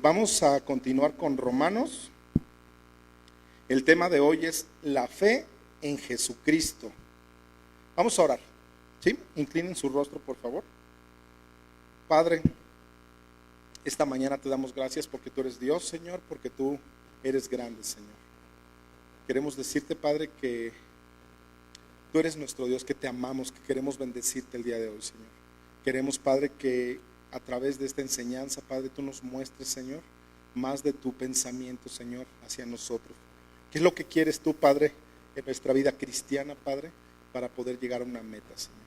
Vamos a continuar con Romanos. El tema de hoy es la fe en Jesucristo. Vamos a orar. ¿Sí? Inclinen su rostro, por favor. Padre, esta mañana te damos gracias porque tú eres Dios, Señor, porque tú eres grande, Señor. Queremos decirte, Padre, que tú eres nuestro Dios, que te amamos, que queremos bendecirte el día de hoy, Señor. Queremos, Padre, que a través de esta enseñanza, Padre, tú nos muestres, Señor, más de tu pensamiento, Señor, hacia nosotros. ¿Qué es lo que quieres tú, Padre, en nuestra vida cristiana, Padre, para poder llegar a una meta, Señor?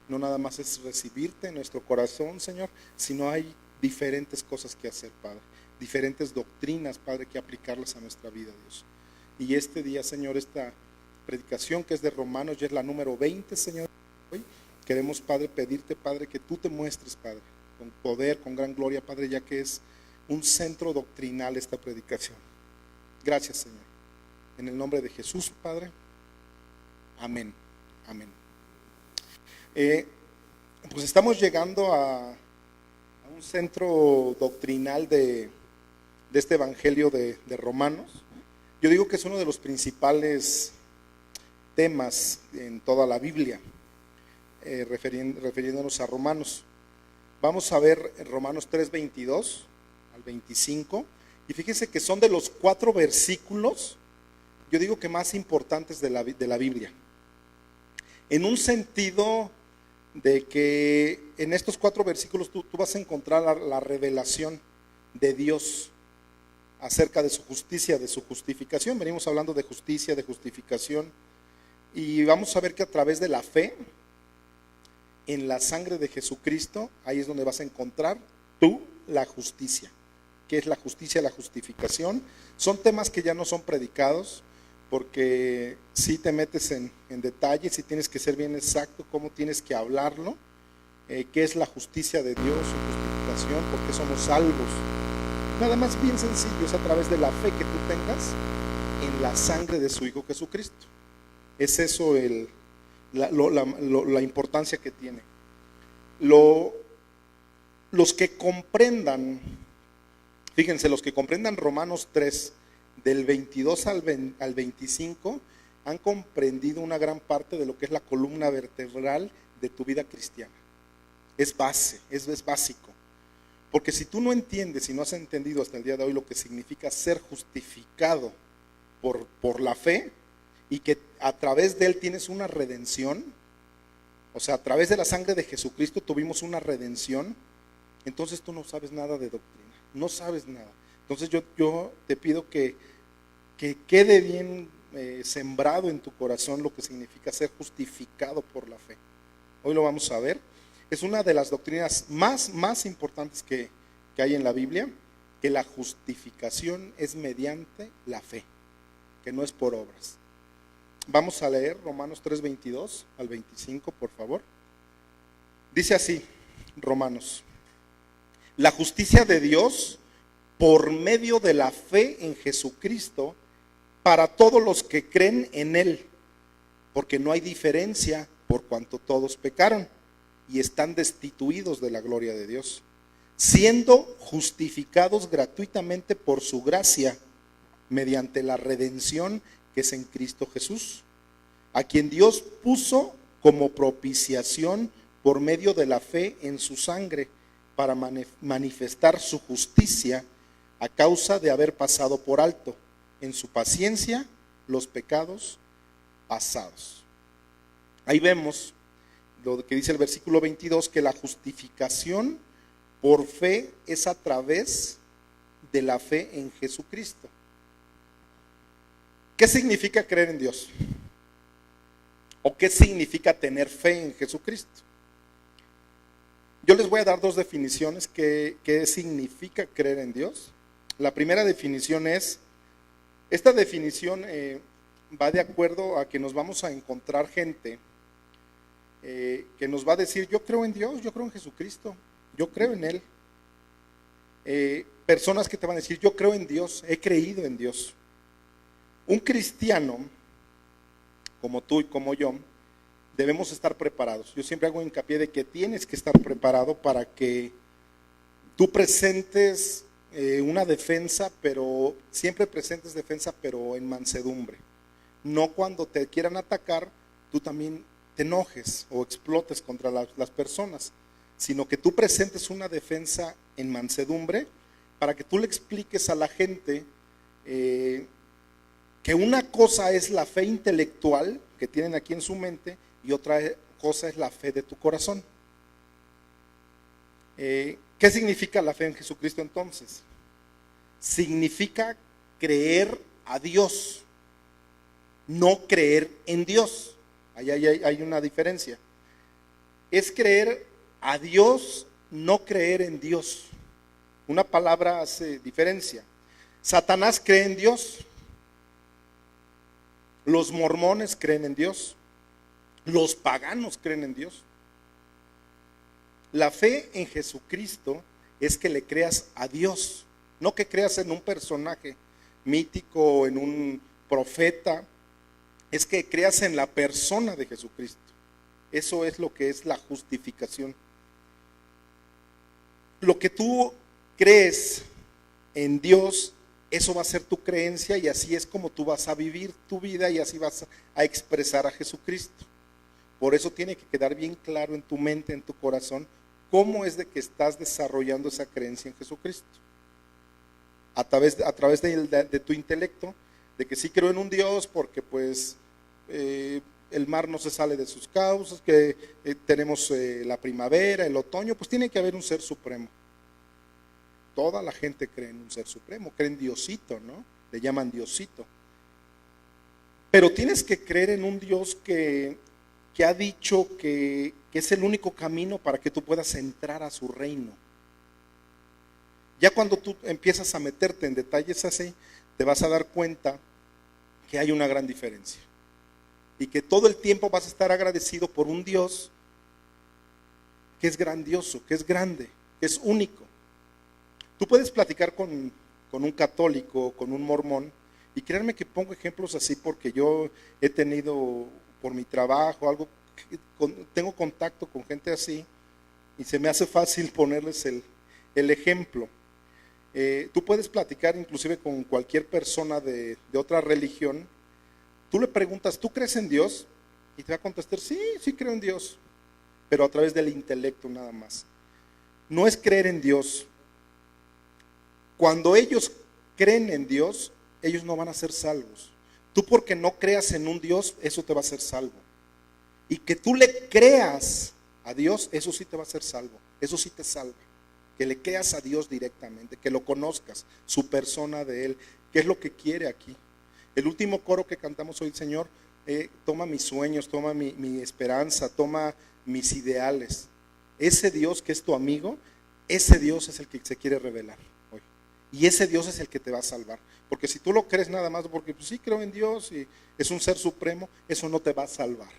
No nada más es recibirte en nuestro corazón, Señor, sino hay diferentes cosas que hacer, Padre. Diferentes doctrinas, Padre, que aplicarlas a nuestra vida, Dios. Y este día, Señor, esta predicación que es de Romanos, ya es la número 20, Señor. Hoy queremos, Padre, pedirte, Padre, que tú te muestres, Padre, con poder, con gran gloria, Padre, ya que es un centro doctrinal esta predicación. Gracias, Señor. En el nombre de Jesús, Padre. Amén. Amén. Pues estamos llegando a un centro doctrinal de este evangelio de Romanos. Yo digo que es uno de los principales temas en toda la Biblia, refiriéndonos a Romanos. Vamos a ver Romanos 3:22 al 25, y fíjense que son de los 4 versículos, yo digo que más importantes de la Biblia, en un sentido de que en estos 4 versículos tú vas a encontrar la revelación de Dios acerca de su justicia, de su justificación. Venimos hablando de justicia, de justificación, y vamos a ver que a través de la fe en la sangre de Jesucristo, ahí es donde vas a encontrar tú la justicia. ¿Qué es la justicia, la justificación? Son temas que ya no son predicados, porque si te metes en detalles y tienes que ser bien exacto cómo tienes que hablarlo, qué es la justicia de Dios, su justificación, por qué somos salvos. Nada más bien sencillo, es a través de la fe que tú tengas en la sangre de su Hijo Jesucristo. Es eso la importancia que tiene. Los que comprendan, fíjense, los que comprendan Romanos 3, del 22 al 25, han comprendido una gran parte de lo que es la columna vertebral de tu vida cristiana. Es base, es básico. Porque si tú no entiendes, si no has entendido hasta el día de hoy lo que significa ser justificado por la fe, y que a través de él tienes una redención, o sea, a través de la sangre de Jesucristo tuvimos una redención, entonces tú no sabes nada de doctrina, no sabes nada. Entonces yo te pido que quede bien sembrado en tu corazón lo que significa ser justificado por la fe. Hoy lo vamos a ver. Es una de las doctrinas más importantes que hay en la Biblia, que la justificación es mediante la fe, que no es por obras. Vamos a leer Romanos 3:22 al 25, por favor. Dice así, Romanos: la justicia de Dios por medio de la fe en Jesucristo para todos los que creen en Él, porque no hay diferencia, por cuanto todos pecaron y están destituidos de la gloria de Dios, siendo justificados gratuitamente por su gracia, mediante la redención que es en Cristo Jesús, a quien Dios puso como propiciación por medio de la fe en su sangre, para manifestar su justicia a causa de haber pasado por alto en su paciencia los pecados pasados. Ahí vemos lo que dice el versículo 22, que la justificación por fe es a través de la fe en Jesucristo. ¿Qué significa creer en Dios? ¿O qué significa tener fe en Jesucristo? Yo les voy a dar 2 definiciones que significa creer en Dios. La primera definición es, esta definición va de acuerdo a que nos vamos a encontrar gente que nos va a decir: yo creo en Dios, yo creo en Jesucristo, yo creo en Él. Personas que te van a decir: yo creo en Dios, he creído en Dios. Un cristiano, como tú y como yo, debemos estar preparados. Yo siempre hago hincapié de que tienes que estar preparado para que tú presentes una defensa, pero siempre presentes defensa, pero en mansedumbre. No cuando te quieran atacar, tú también te enojes o explotes contra las personas, sino que tú presentes una defensa en mansedumbre para que tú le expliques a la gente que una cosa es la fe intelectual que tienen aquí en su mente y otra cosa es la fe de tu corazón. ¿Qué significa la fe en Jesucristo entonces? Significa creer a Dios, no creer en Dios. Ahí hay una diferencia. Es creer a Dios, no creer en Dios. Una palabra hace diferencia. Satanás cree en Dios. Los mormones creen en Dios. Los paganos creen en Dios. La fe en Jesucristo es que le creas a Dios, no que creas en un personaje mítico o en un profeta, es que creas en la persona de Jesucristo. Eso es lo que es la justificación. Lo que tú crees en Dios, eso va a ser tu creencia y así es como tú vas a vivir tu vida y así vas a expresar a Jesucristo. Por eso tiene que quedar bien claro en tu mente, en tu corazón, cómo es de que estás desarrollando esa creencia en Jesucristo. A través de tu intelecto, de que sí creo en un Dios porque pues el mar no se sale de sus causas, que tenemos la primavera, el otoño, pues tiene que haber un ser supremo. Toda la gente cree en un ser supremo, cree en Diosito, ¿no? Le llaman Diosito. Pero tienes que creer en un Dios que ha dicho que es el único camino para que tú puedas entrar a su reino. Ya cuando tú empiezas a meterte en detalles así, te vas a dar cuenta que hay una gran diferencia. Y que todo el tiempo vas a estar agradecido por un Dios que es grandioso, que es grande, que es único. Tú puedes platicar con un católico, con un mormón, y créanme que pongo ejemplos así porque yo he tenido, por mi trabajo, tengo contacto con gente así, y se me hace fácil ponerles el ejemplo. Tú puedes platicar inclusive con cualquier persona de otra religión. Tú le preguntas, ¿tú crees en Dios? Y te va a contestar, sí, sí creo en Dios, pero a través del intelecto nada más. No es creer en Dios. Cuando ellos creen en Dios, ellos no van a ser salvos. Tú porque no creas en un Dios, eso te va a hacer salvo. Y que tú le creas a Dios, eso sí te va a hacer salvo. Eso sí te salva. Que le creas a Dios directamente, que lo conozcas, su persona de Él, qué es lo que quiere aquí. El último coro que cantamos hoy, Señor, toma mis sueños, toma mi esperanza, toma mis ideales. Ese Dios que es tu amigo, ese Dios es el que se quiere revelar hoy. Y ese Dios es el que te va a salvar. Porque si tú lo crees nada más, porque pues sí creo en Dios y es un ser supremo, eso no te va a salvar.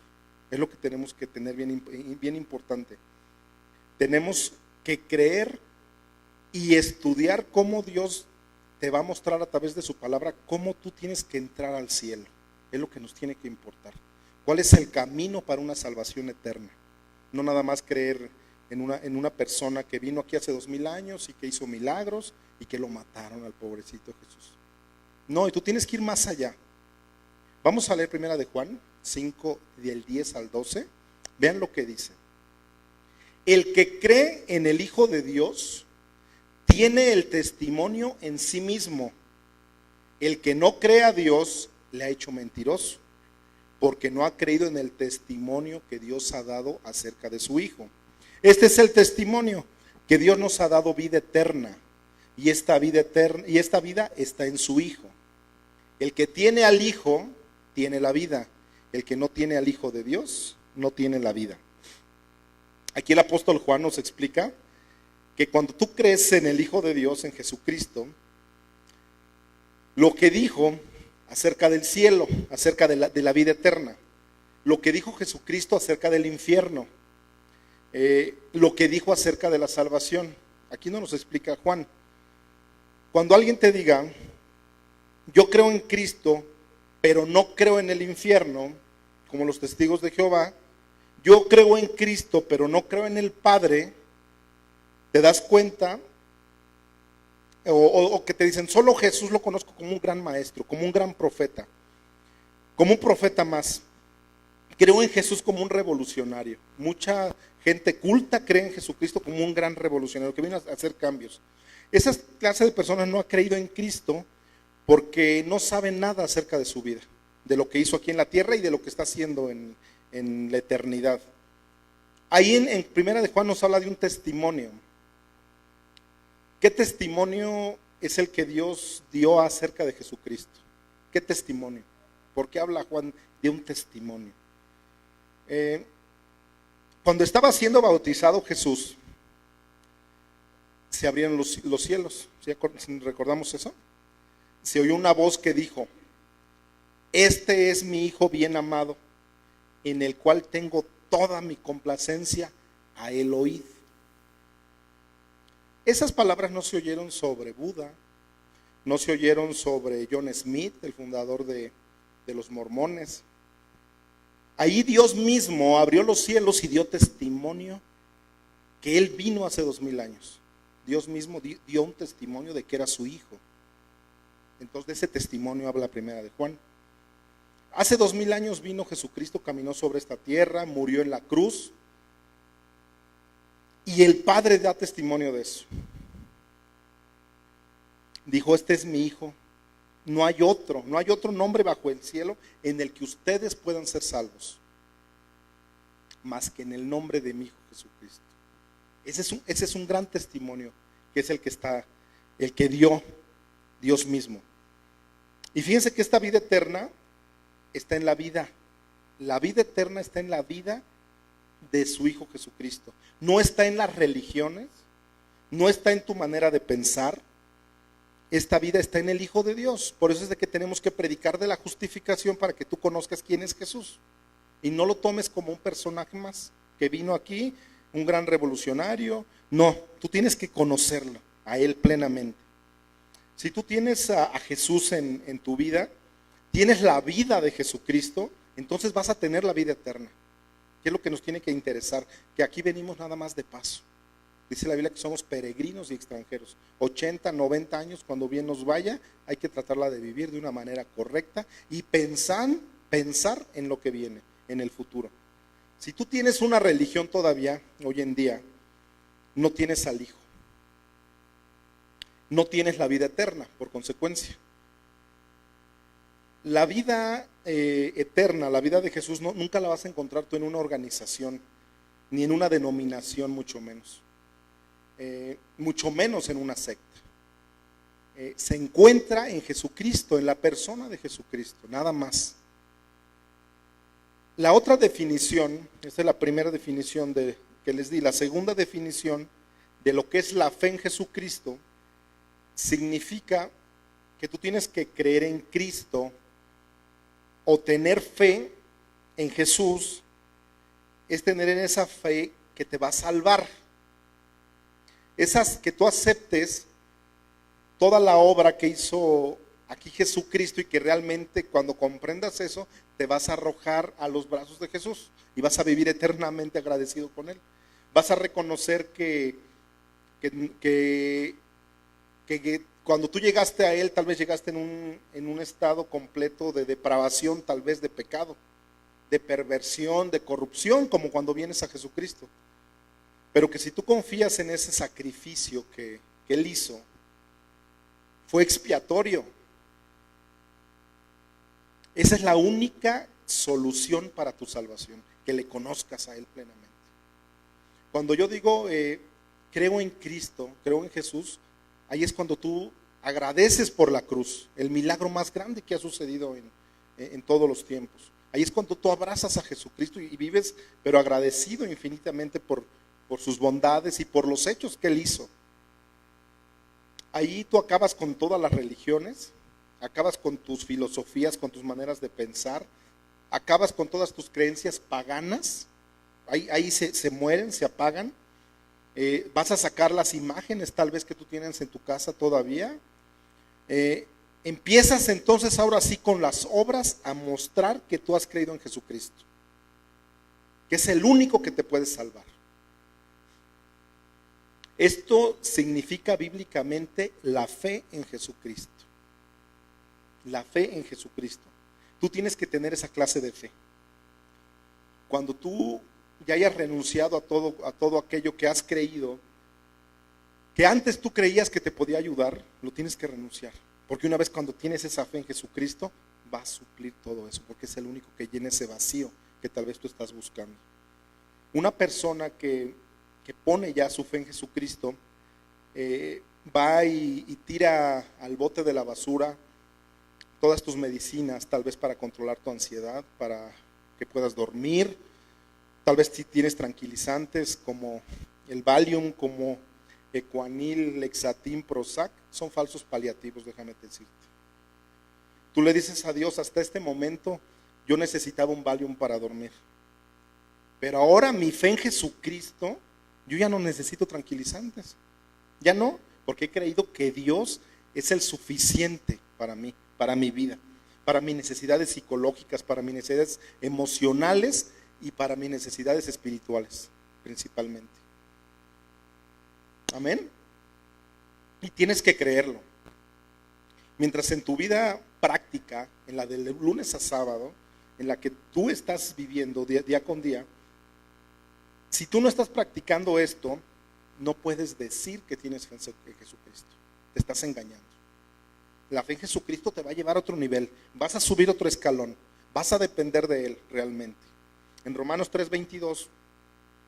Es lo que tenemos que tener bien importante. Tenemos que creer y estudiar cómo Dios te va a mostrar a través de su palabra cómo tú tienes que entrar al cielo. Es lo que nos tiene que importar. ¿Cuál es el camino para una salvación eterna? No nada más creer en una persona que vino aquí hace 2000 años y que hizo milagros y que lo mataron al pobrecito Jesús. No, y tú tienes que ir más allá. Vamos a leer primera de Juan 5, del 10 al 12. Vean lo que dice. El que cree en el Hijo de Dios tiene el testimonio en sí mismo. El que no cree a Dios le ha hecho mentiroso, porque no ha creído en el testimonio que Dios ha dado acerca de su Hijo. Este es el testimonio, que Dios nos ha dado vida eterna, y esta vida está en su Hijo. El que tiene al Hijo tiene la vida. El que no tiene al Hijo de Dios no tiene la vida. Aquí el apóstol Juan nos explica que cuando tú crees en el Hijo de Dios, en Jesucristo, lo que dijo acerca del cielo, acerca de la vida eterna, lo que dijo Jesucristo acerca del infierno, lo que dijo acerca de la salvación, aquí no nos explica Juan. Cuando alguien te diga, yo creo en Cristo, pero no creo en el infierno, como los testigos de Jehová, yo creo en Cristo, pero no creo en el Padre, te das cuenta o que te dicen, solo Jesús lo conozco como un gran maestro, como un gran profeta, como un profeta más. Creo en Jesús como un revolucionario. Mucha gente culta cree en Jesucristo como un gran revolucionario que vino a hacer cambios. Esa clase de personas no ha creído en Cristo porque no saben nada acerca de su vida, de lo que hizo aquí en la tierra y de lo que está haciendo en la eternidad. Ahí en Primera de Juan nos habla de un testimonio. ¿Qué testimonio es el que Dios dio acerca de Jesucristo? ¿Qué testimonio? ¿Por qué habla Juan de un testimonio? Cuando estaba siendo bautizado Jesús, se abrieron los cielos. ¿Sí recordamos eso? Se oyó una voz que dijo: este es mi Hijo bien amado, en el cual tengo toda mi complacencia, a él oíd. Esas palabras no se oyeron sobre Buda, no se oyeron sobre John Smith, el fundador de los mormones. Ahí Dios mismo abrió los cielos y dio testimonio que Él vino hace 2000 años. Dios mismo dio un testimonio de que era su Hijo. Entonces de ese testimonio habla Primera de Juan. Hace 2000 años vino Jesucristo, caminó sobre esta tierra, murió en la cruz, y el Padre da testimonio de eso. Dijo: este es mi Hijo, no hay otro nombre bajo el cielo en el que ustedes puedan ser salvos, más que en el nombre de mi Hijo Jesucristo. Ese es un gran testimonio, que es el que dio Dios mismo. Y fíjense que esta vida eterna está en la vida. La vida eterna está en la vida de su Hijo Jesucristo. No está en las religiones, no está en tu manera de pensar. Esta vida está en el Hijo de Dios. Por eso es de que tenemos que predicar de la justificación, para que tú conozcas quién es Jesús y no lo tomes como un personaje más que vino aquí, un gran revolucionario. No, tú tienes que conocerlo a Él plenamente. Si tú tienes a Jesús en tu vida, tienes la vida de Jesucristo, entonces vas a tener la vida eterna. ¿Qué es lo que nos tiene que interesar? Que aquí venimos nada más de paso. Dice la Biblia que somos peregrinos y extranjeros. 80, 90 años, cuando bien nos vaya, hay que tratarla de vivir de una manera correcta y pensar en lo que viene, en el futuro. Si tú tienes una religión todavía, hoy en día, no tienes al Hijo. No tienes la vida eterna, por consecuencia. La vida eterna, la vida de Jesús, nunca la vas a encontrar tú en una organización, ni en una denominación, mucho menos en una secta. Se encuentra en Jesucristo, en la persona de Jesucristo, nada más. La otra definición, esta es la primera definición que les di. La segunda definición de lo que es la fe en Jesucristo significa que tú tienes que creer en Cristo o tener fe en Jesús. Es tener en esa fe que te va a salvar. Que tú aceptes toda la obra que hizo aquí Jesucristo, y que realmente cuando comprendas eso te vas a arrojar a los brazos de Jesús y vas a vivir eternamente agradecido con Él. Vas a reconocer que cuando tú llegaste a Él, tal vez llegaste en un estado completo de depravación, tal vez de pecado, de perversión, de corrupción, como cuando vienes a Jesucristo. Pero que si tú confías en ese sacrificio que Él hizo, fue expiatorio. Esa es la única solución para tu salvación, que le conozcas a Él plenamente. Cuando yo digo creo en Cristo, creo en Jesús, ahí es cuando tú agradeces por la cruz, el milagro más grande que ha sucedido en todos los tiempos. Ahí es cuando tú abrazas a Jesucristo y vives, pero agradecido infinitamente por sus bondades y por los hechos que Él hizo. Ahí tú acabas con todas las religiones, acabas con tus filosofías, con tus maneras de pensar, acabas con todas tus creencias paganas. Ahí se mueren, se apagan. Vas a sacar las imágenes tal vez que tú tienes en tu casa todavía. Empiezas entonces ahora sí con las obras a mostrar que tú has creído en Jesucristo, que es el único que te puede salvar. Esto significa bíblicamente la fe en Jesucristo. La fe en Jesucristo. Tú tienes que tener esa clase de fe. Cuando tú ya hayas renunciado a todo aquello que has creído, que antes tú creías que te podía ayudar, lo tienes que renunciar. Porque una vez cuando tienes esa fe en Jesucristo, va a suplir todo eso, porque es el único que llena ese vacío que tal vez tú estás buscando. Una persona que pone ya su fe en Jesucristo, va y tira al bote de la basura todas tus medicinas, tal vez para controlar tu ansiedad, para que puedas dormir. Tal vez si tienes tranquilizantes como el Valium, como Ecuanil, Lexatin, Prozac, son falsos paliativos, déjame decirte. Tú le dices a Dios, hasta este momento yo necesitaba un Valium para dormir, pero ahora mi fe en Jesucristo, yo ya no necesito tranquilizantes, ya no, porque he creído que Dios es el suficiente para mí, para mi vida, para mis necesidades psicológicas, para mis necesidades emocionales y para mis necesidades espirituales, principalmente. Amén. Y tienes que creerlo. Mientras en tu vida práctica, en la del lunes a sábado, en la que tú estás viviendo día con día, si tú no estás practicando esto, no puedes decir que tienes fe en Jesucristo. Te estás engañando. La fe en Jesucristo te va a llevar a otro nivel. Vas a subir otro escalón. Vas a depender de Él realmente. En Romanos 3:22,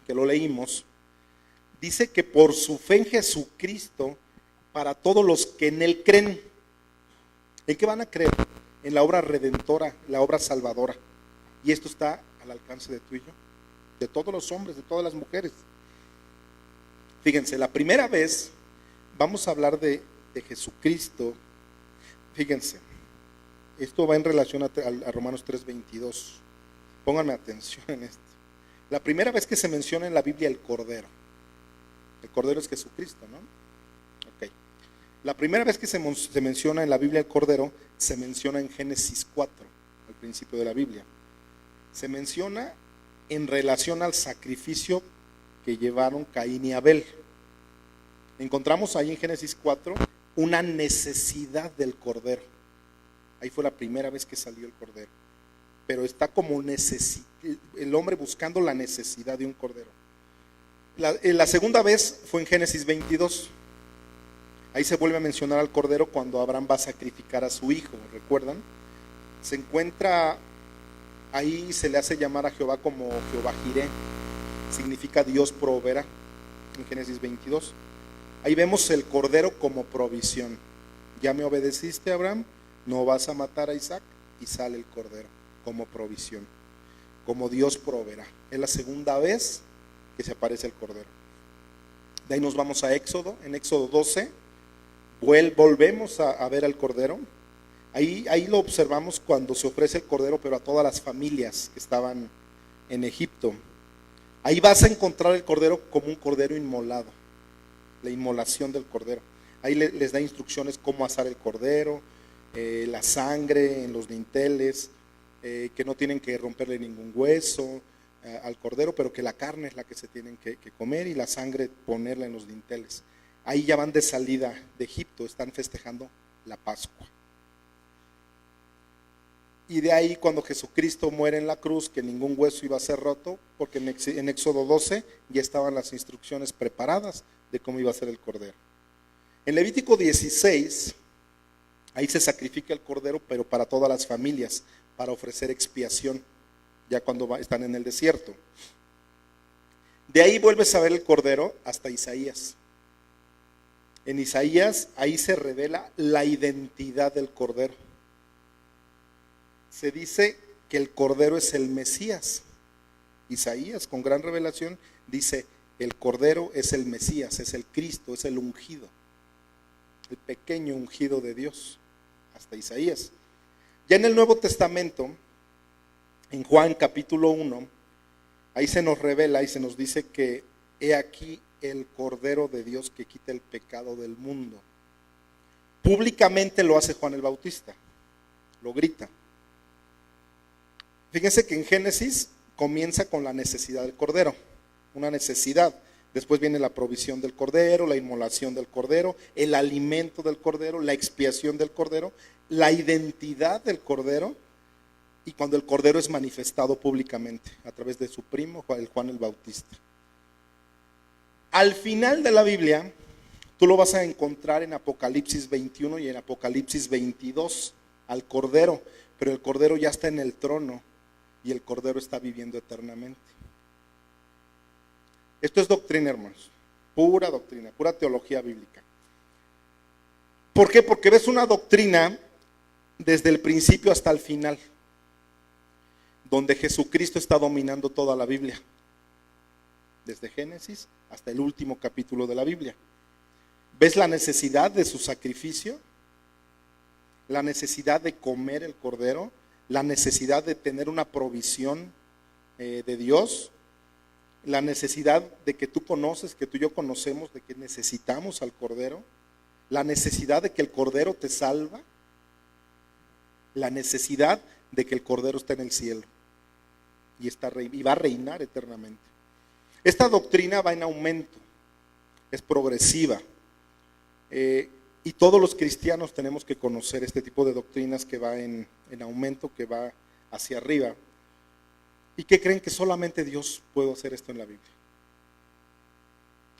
que lo leímos, dice que por su fe en Jesucristo, para todos los que en Él creen. ¿En qué van a creer? En la obra redentora, la obra salvadora. Y esto está al alcance de tú y yo, de todos los hombres, de todas las mujeres. Fíjense, la primera vez vamos a hablar de Jesucristo. Fíjense, esto va en relación a Romanos 3:22. Pónganme atención en esto. La primera vez que se menciona en la Biblia el Cordero es Jesucristo, ¿no? Ok. La primera vez que se menciona en la Biblia el Cordero, se menciona en Génesis 4, al principio de la Biblia. Se menciona en relación al sacrificio que llevaron Caín y Abel. Encontramos ahí en Génesis 4 una necesidad del Cordero. Ahí fue la primera vez que salió el Cordero. Pero está como el hombre buscando la necesidad de un Cordero. La segunda vez fue en Génesis 22. Ahí se vuelve a mencionar al Cordero cuando Abraham va a sacrificar a su hijo, ¿recuerdan? Se encuentra, ahí se le hace llamar a Jehová como Jehová Jireh, significa Dios proveerá, en Génesis 22. Ahí vemos el Cordero como provisión. Ya me obedeciste, Abraham, no vas a matar a Isaac, y sale el Cordero como provisión, como Dios proveerá. Es la segunda vez que se aparece el Cordero. De ahí nos vamos a Éxodo, en Éxodo 12, volvemos a ver al Cordero. Ahí lo observamos cuando se ofrece el Cordero, pero a todas las familias que estaban en Egipto. Ahí vas a encontrar el Cordero como un Cordero inmolado, la inmolación del Cordero. Ahí les da instrucciones cómo asar el Cordero, la sangre en los dinteles, que no tienen que romperle ningún hueso al Cordero, pero que la carne es la que se tienen que comer y la sangre ponerla en los dinteles. Ahí ya van de salida de Egipto, están festejando la Pascua. Y de ahí cuando Jesucristo muere en la cruz, que ningún hueso iba a ser roto, porque en Éxodo 12 ya estaban las instrucciones preparadas de cómo iba a ser el Cordero. En Levítico 16, ahí se sacrifica el Cordero, pero para todas las familias, para ofrecer expiación, ya cuando están en el desierto. De ahí vuelves a ver el Cordero hasta Isaías. En Isaías, ahí se revela la identidad del Cordero. Se dice que el Cordero es el Mesías. Isaías, con gran revelación, dice: el Cordero es el Mesías, es el Cristo, es el ungido, el pequeño ungido de Dios, hasta Isaías. Ya en el Nuevo Testamento, en Juan capítulo 1, ahí se nos revela y se nos dice que he aquí el Cordero de Dios que quita el pecado del mundo. Públicamente lo hace Juan el Bautista, lo grita. Fíjense que en Génesis comienza con la necesidad del Cordero, una necesidad, Después viene la provisión del cordero, la inmolación del cordero, el alimento del cordero, la expiación del cordero, la identidad del cordero, y cuando el cordero es manifestado públicamente a través de su primo, Juan el Bautista. Al final de la Biblia, tú lo vas a encontrar en Apocalipsis 21 y en Apocalipsis 22, al cordero, pero el cordero ya está en el trono y el cordero está viviendo eternamente. Esto es doctrina, hermanos, pura doctrina, pura teología bíblica. ¿Por qué? Porque ves una doctrina desde el principio hasta el final, donde Jesucristo está dominando toda la Biblia, desde Génesis hasta el último capítulo de la Biblia. ¿Ves la necesidad de su sacrificio? La necesidad de comer el cordero, la necesidad de tener una provisión de Dios, la necesidad de que tú conoces, que tú y yo conocemos, de que necesitamos al cordero, la necesidad de que el cordero te salva, la necesidad de que el cordero esté en el cielo y va a reinar eternamente. Esta doctrina va en aumento, es progresiva, y todos los cristianos tenemos que conocer este tipo de doctrinas que va en aumento, que va hacia arriba, y que creen que solamente Dios puede hacer esto en la Biblia.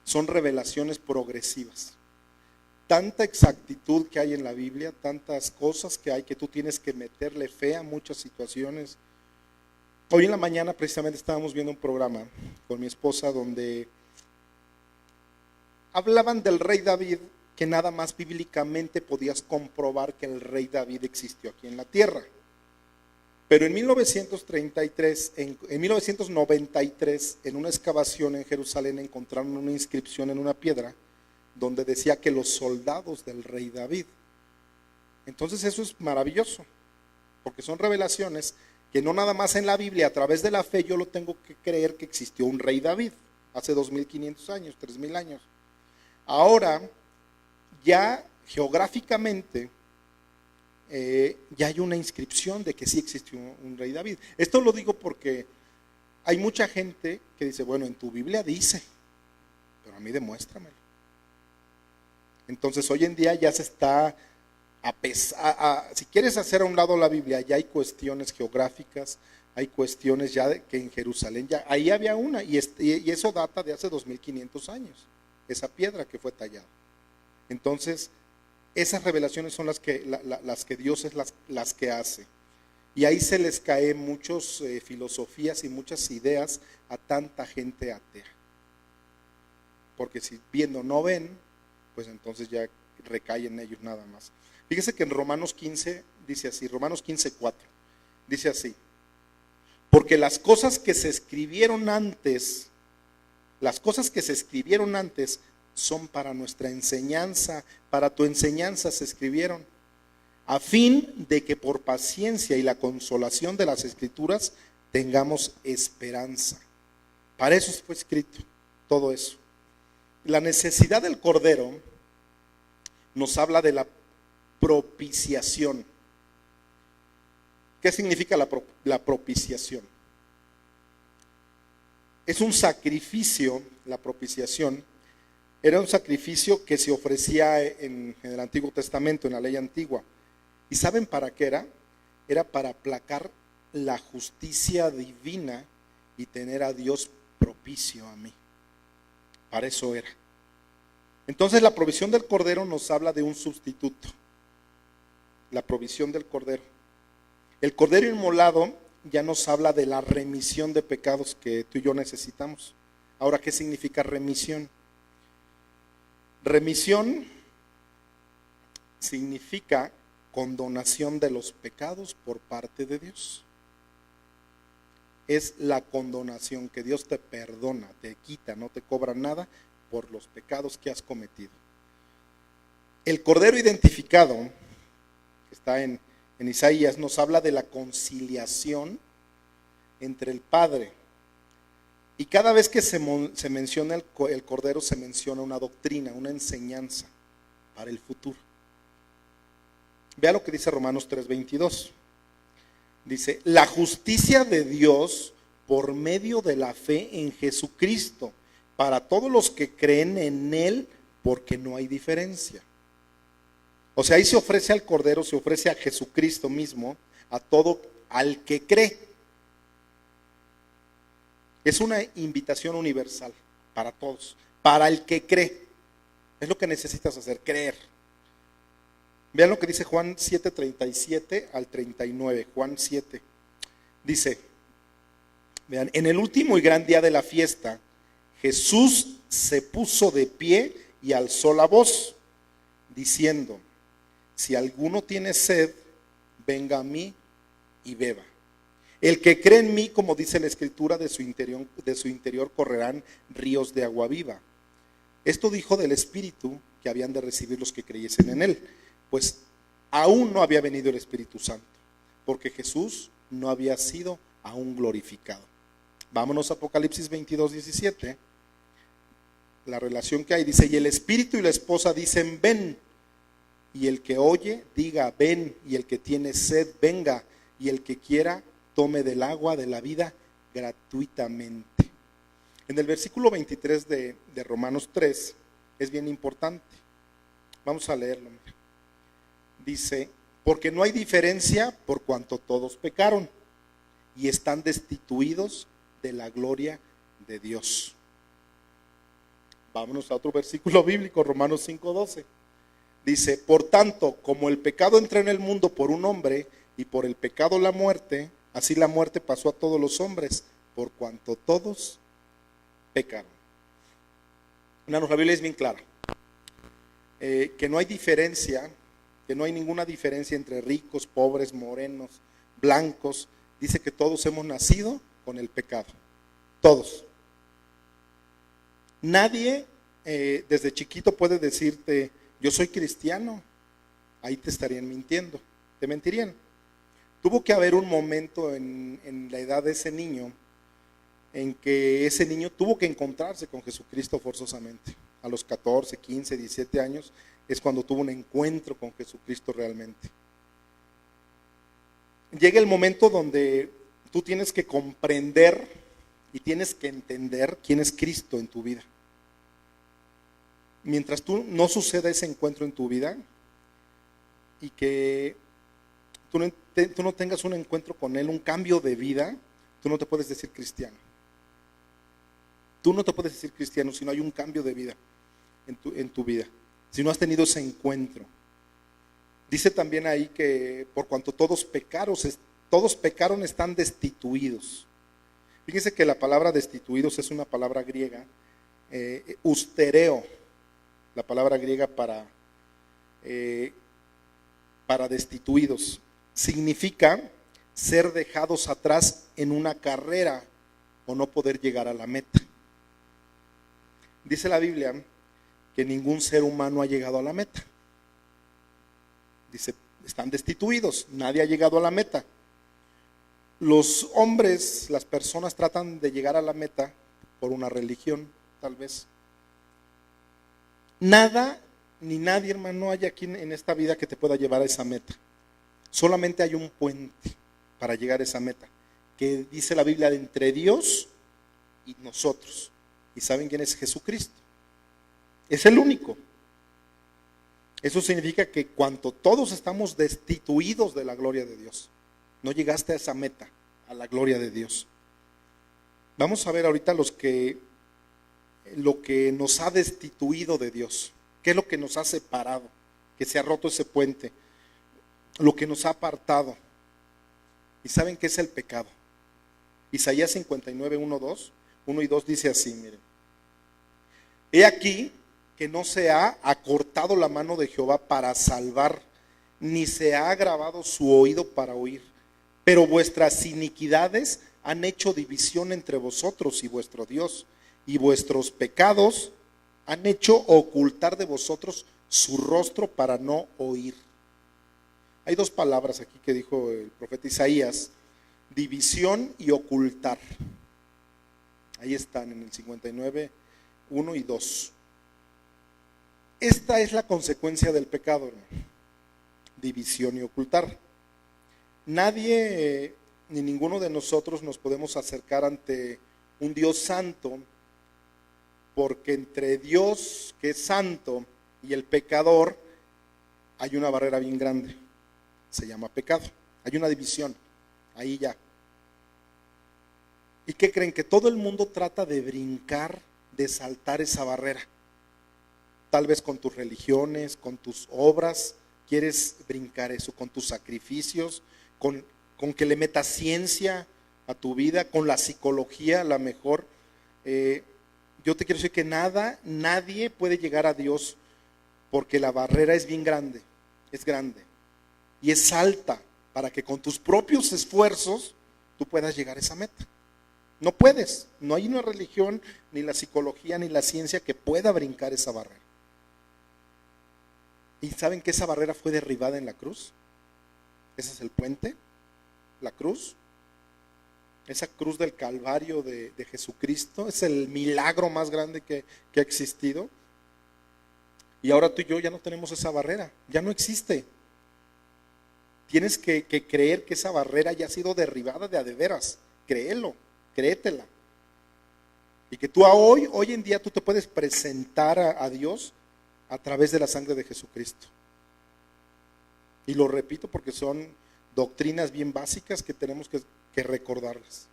Son revelaciones progresivas. Tanta exactitud que hay en la Biblia, tantas cosas que hay que tú tienes que meterle fe a muchas situaciones. Hoy en la mañana precisamente estábamos viendo un programa con mi esposa donde hablaban del rey David, que nada más bíblicamente podías comprobar que el rey David existió aquí en la tierra. Pero en 1993, en 1993, en una excavación en Jerusalén encontraron una inscripción en una piedra donde decía que los soldados del rey David. Entonces eso es maravilloso, porque son revelaciones que no nada más en la Biblia, a través de la fe yo lo tengo que creer que existió un rey David hace 2500 años, 3000 años. Ahora ya geográficamente ya hay una inscripción de que sí existió un rey David. Esto lo digo porque hay mucha gente que dice, bueno, en tu Biblia dice, pero a mí demuéstramelo. Entonces hoy en día ya se está, si quieres hacer a un lado la Biblia, ya hay cuestiones geográficas, hay cuestiones ya que en Jerusalén, ya ahí había una, y eso data de hace 2500 años, esa piedra que fue tallada. Entonces, esas revelaciones son las que Dios es las que hace. Y ahí se les cae muchas filosofías y muchas ideas a tanta gente atea. Porque si viendo no ven, pues entonces ya recae en ellos nada más. Fíjese que en Romanos 15 dice así, Romanos 15:4, dice así: porque las cosas que se escribieron antes son para nuestra enseñanza, para tu enseñanza se escribieron, a fin de que por paciencia y la consolación de las Escrituras tengamos esperanza. Para eso fue escrito todo eso. La necesidad del Cordero nos habla de la propiciación. ¿Qué significa la propiciación? Es un sacrificio, la propiciación. Era un sacrificio que se ofrecía en el Antiguo Testamento, en la ley antigua. ¿Y saben para qué era? Era para aplacar la justicia divina y tener a Dios propicio a mí. Para eso era. Entonces la provisión del Cordero nos habla de un sustituto. La provisión del Cordero. El Cordero inmolado ya nos habla de la remisión de pecados que tú y yo necesitamos. Ahora, ¿qué significa remisión? Remisión significa condonación de los pecados por parte de Dios. Es la condonación, que Dios te perdona, te quita, no te cobra nada por los pecados que has cometido. El Cordero identificado, que está en Isaías, nos habla de la conciliación entre el Padre. Y cada vez que se menciona el Cordero, se menciona una doctrina, una enseñanza para el futuro. Vea lo que dice Romanos 3:22. Dice, la justicia de Dios por medio de la fe en Jesucristo, para todos los que creen en Él, porque no hay diferencia. O sea, ahí se ofrece al Cordero, se ofrece a Jesucristo mismo, a todo al que cree. Es una invitación universal para todos, para el que cree. Es lo que necesitas hacer, creer. Vean lo que dice Juan 7:37 al 39. Juan 7 dice, vean, en el último y gran día de la fiesta, Jesús se puso de pie y alzó la voz, diciendo, si alguno tiene sed, venga a mí y beba. El que cree en mí, como dice la Escritura, de su interior correrán ríos de agua viva. Esto dijo del Espíritu que habían de recibir los que creyesen en Él, pues aún no había venido el Espíritu Santo, porque Jesús no había sido aún glorificado. Vámonos a Apocalipsis 22:17. La relación que hay, dice, y el Espíritu y la esposa dicen, ven. Y el que oye, diga, ven. Y el que tiene sed, venga. Y el que quiera, tome del agua de la vida gratuitamente. En el versículo 23 de Romanos 3 es bien importante. Vamos a leerlo. Dice, porque no hay diferencia por cuanto todos pecaron y están destituidos de la gloria de Dios. Vámonos a otro versículo bíblico, Romanos 5:12. Dice, por tanto, como el pecado entró en el mundo por un hombre y por el pecado la muerte, así la muerte pasó a todos los hombres, por cuanto todos pecaron. Hermanos, la Biblia es bien clara, que no hay diferencia, que no hay ninguna diferencia entre ricos, pobres, morenos, blancos. Dice que todos hemos nacido con el pecado, todos. Nadie desde chiquito puede decirte, yo soy cristiano. Ahí te estarían mintiendo, te mentirían. Tuvo que haber un momento en la edad de ese niño en que ese niño tuvo que encontrarse con Jesucristo forzosamente. A los 14, 15, 17 años es cuando tuvo un encuentro con Jesucristo realmente. Llega el momento donde tú tienes que comprender y tienes que entender quién es Cristo en tu vida. Mientras tú no suceda ese encuentro en tu vida y que tú no tengas un encuentro con Él, un cambio de vida, tú no te puedes decir cristiano. Tú no te puedes decir cristiano si no hay un cambio de vida en tu vida, si no has tenido ese encuentro. Dice también ahí que por cuanto todos pecaron, están destituidos. Fíjense que la palabra destituidos es una palabra griega, ustereo, la palabra griega para destituidos. Significa ser dejados atrás en una carrera o no poder llegar a la meta. Dice la Biblia que ningún ser humano ha llegado a la meta. Dice, están destituidos, nadie ha llegado a la meta. Los hombres, las personas tratan de llegar a la meta por una religión, tal vez. Nada ni nadie, hermano, hay aquí en esta vida que te pueda llevar a esa meta. Solamente hay un puente para llegar a esa meta, que dice la Biblia, de entre Dios y nosotros. ¿Y saben quién es Jesucristo? Es el único. Eso significa que cuando todos estamos destituidos de la gloria de Dios, no llegaste a esa meta, a la gloria de Dios. Vamos a ver ahorita lo que nos ha destituido de Dios. ¿Qué es lo que nos ha separado? Que se ha roto ese puente. Lo que nos ha apartado. ¿Y saben qué es el pecado? Isaías 59, 1 y 2 dice así, miren. He aquí que no se ha acortado la mano de Jehová para salvar, ni se ha agravado su oído para oír. Pero vuestras iniquidades han hecho división entre vosotros y vuestro Dios, y vuestros pecados han hecho ocultar de vosotros su rostro para no oír. Hay dos palabras aquí que dijo el profeta Isaías, división y ocultar. Ahí están en el 59, 1 y 2. Esta es la consecuencia del pecado, hermano. División y ocultar. Nadie ni ninguno de nosotros nos podemos acercar ante un Dios santo porque entre Dios, que es santo, y el pecador, hay una barrera bien grande. Se llama pecado. Hay una división. Ahí ya. ¿Y qué creen? Que todo el mundo trata de brincar, de saltar esa barrera. Tal vez con tus religiones, con tus obras, quieres brincar eso, con tus sacrificios, con que le metas ciencia a tu vida, con la psicología a la mejor. Yo te quiero decir que nadie puede llegar a Dios porque la barrera es bien grande, es grande y es alta para que con tus propios esfuerzos tú puedas llegar a esa meta. No puedes, no hay una religión, ni la psicología, ni la ciencia que pueda brincar esa barrera. ¿Y saben que esa barrera fue derribada en la cruz? Ese es el puente, la cruz. Esa cruz del Calvario de Jesucristo es el milagro más grande que ha existido. Y ahora tú y yo ya no tenemos esa barrera, ya no existe. Tienes que creer que esa barrera ya ha sido derribada de a de veras. Créelo, créetela. Y que tú hoy en día tú te puedes presentar a Dios a través de la sangre de Jesucristo. Y lo repito porque son doctrinas bien básicas que tenemos que recordarlas.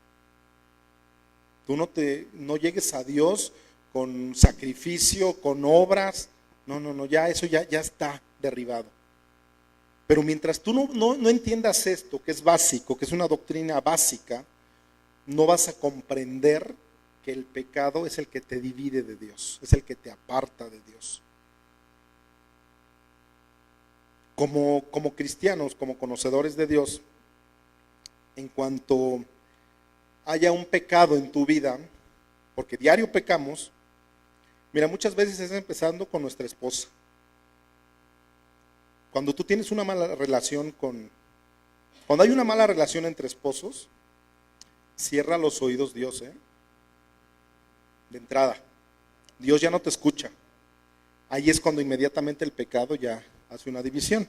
Tú no llegues a Dios con sacrificio, con obras. No, ya eso ya está derribado. Pero mientras tú no entiendas esto, que es básico, que es una doctrina básica, no vas a comprender que el pecado es el que te divide de Dios, es el que te aparta de Dios. Como cristianos, como conocedores de Dios, en cuanto haya un pecado en tu vida, porque diario pecamos, mira, muchas veces es empezando con nuestra esposa. Cuando tú tienes una mala relación cuando hay una mala relación entre esposos, cierra los oídos Dios, de entrada. Dios ya no te escucha. Ahí es cuando inmediatamente el pecado ya hace una división.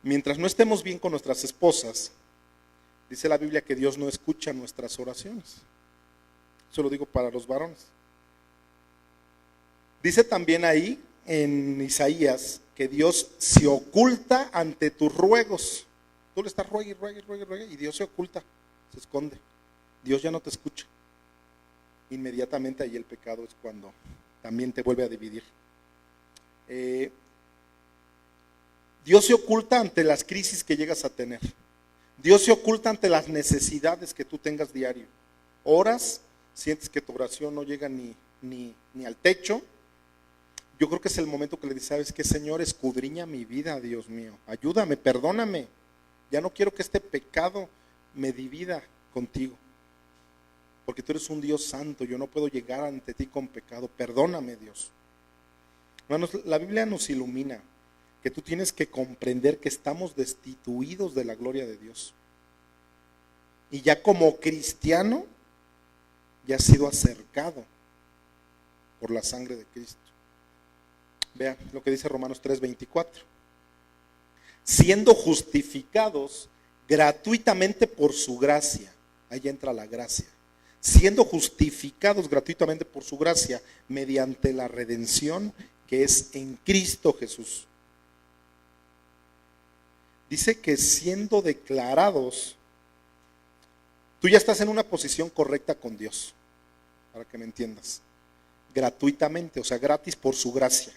Mientras no estemos bien con nuestras esposas, dice la Biblia que Dios no escucha nuestras oraciones. Eso lo digo para los varones. Dice también ahí en Isaías que Dios se oculta ante tus ruegos. Tú le estás ruegue y Dios se oculta, se esconde. Dios ya no te escucha. Inmediatamente ahí el pecado es cuando también te vuelve a dividir. Dios se oculta ante las crisis que llegas a tener. Dios se oculta ante las necesidades que tú tengas diario. Oras, sientes que tu oración no llega ni al techo. Yo creo que es el momento que le dices, ¿sabes qué, Señor? Escudriña mi vida, Dios mío. Ayúdame, perdóname. Ya no quiero que este pecado me divida contigo. Porque tú eres un Dios santo. Yo no puedo llegar ante ti con pecado. Perdóname, Dios. Hermanos, la Biblia nos ilumina que tú tienes que comprender que estamos destituidos de la gloria de Dios. Y ya como cristiano, ya has sido acercado por la sangre de Cristo. Vean lo que dice Romanos 3:24. Siendo justificados gratuitamente por su gracia. Ahí entra la gracia. Siendo justificados gratuitamente por su gracia mediante la redención que es en Cristo Jesús. Dice que siendo declarados, tú ya estás en una posición correcta con Dios, para que me entiendas. Gratuitamente, o sea, gratis por su gracia.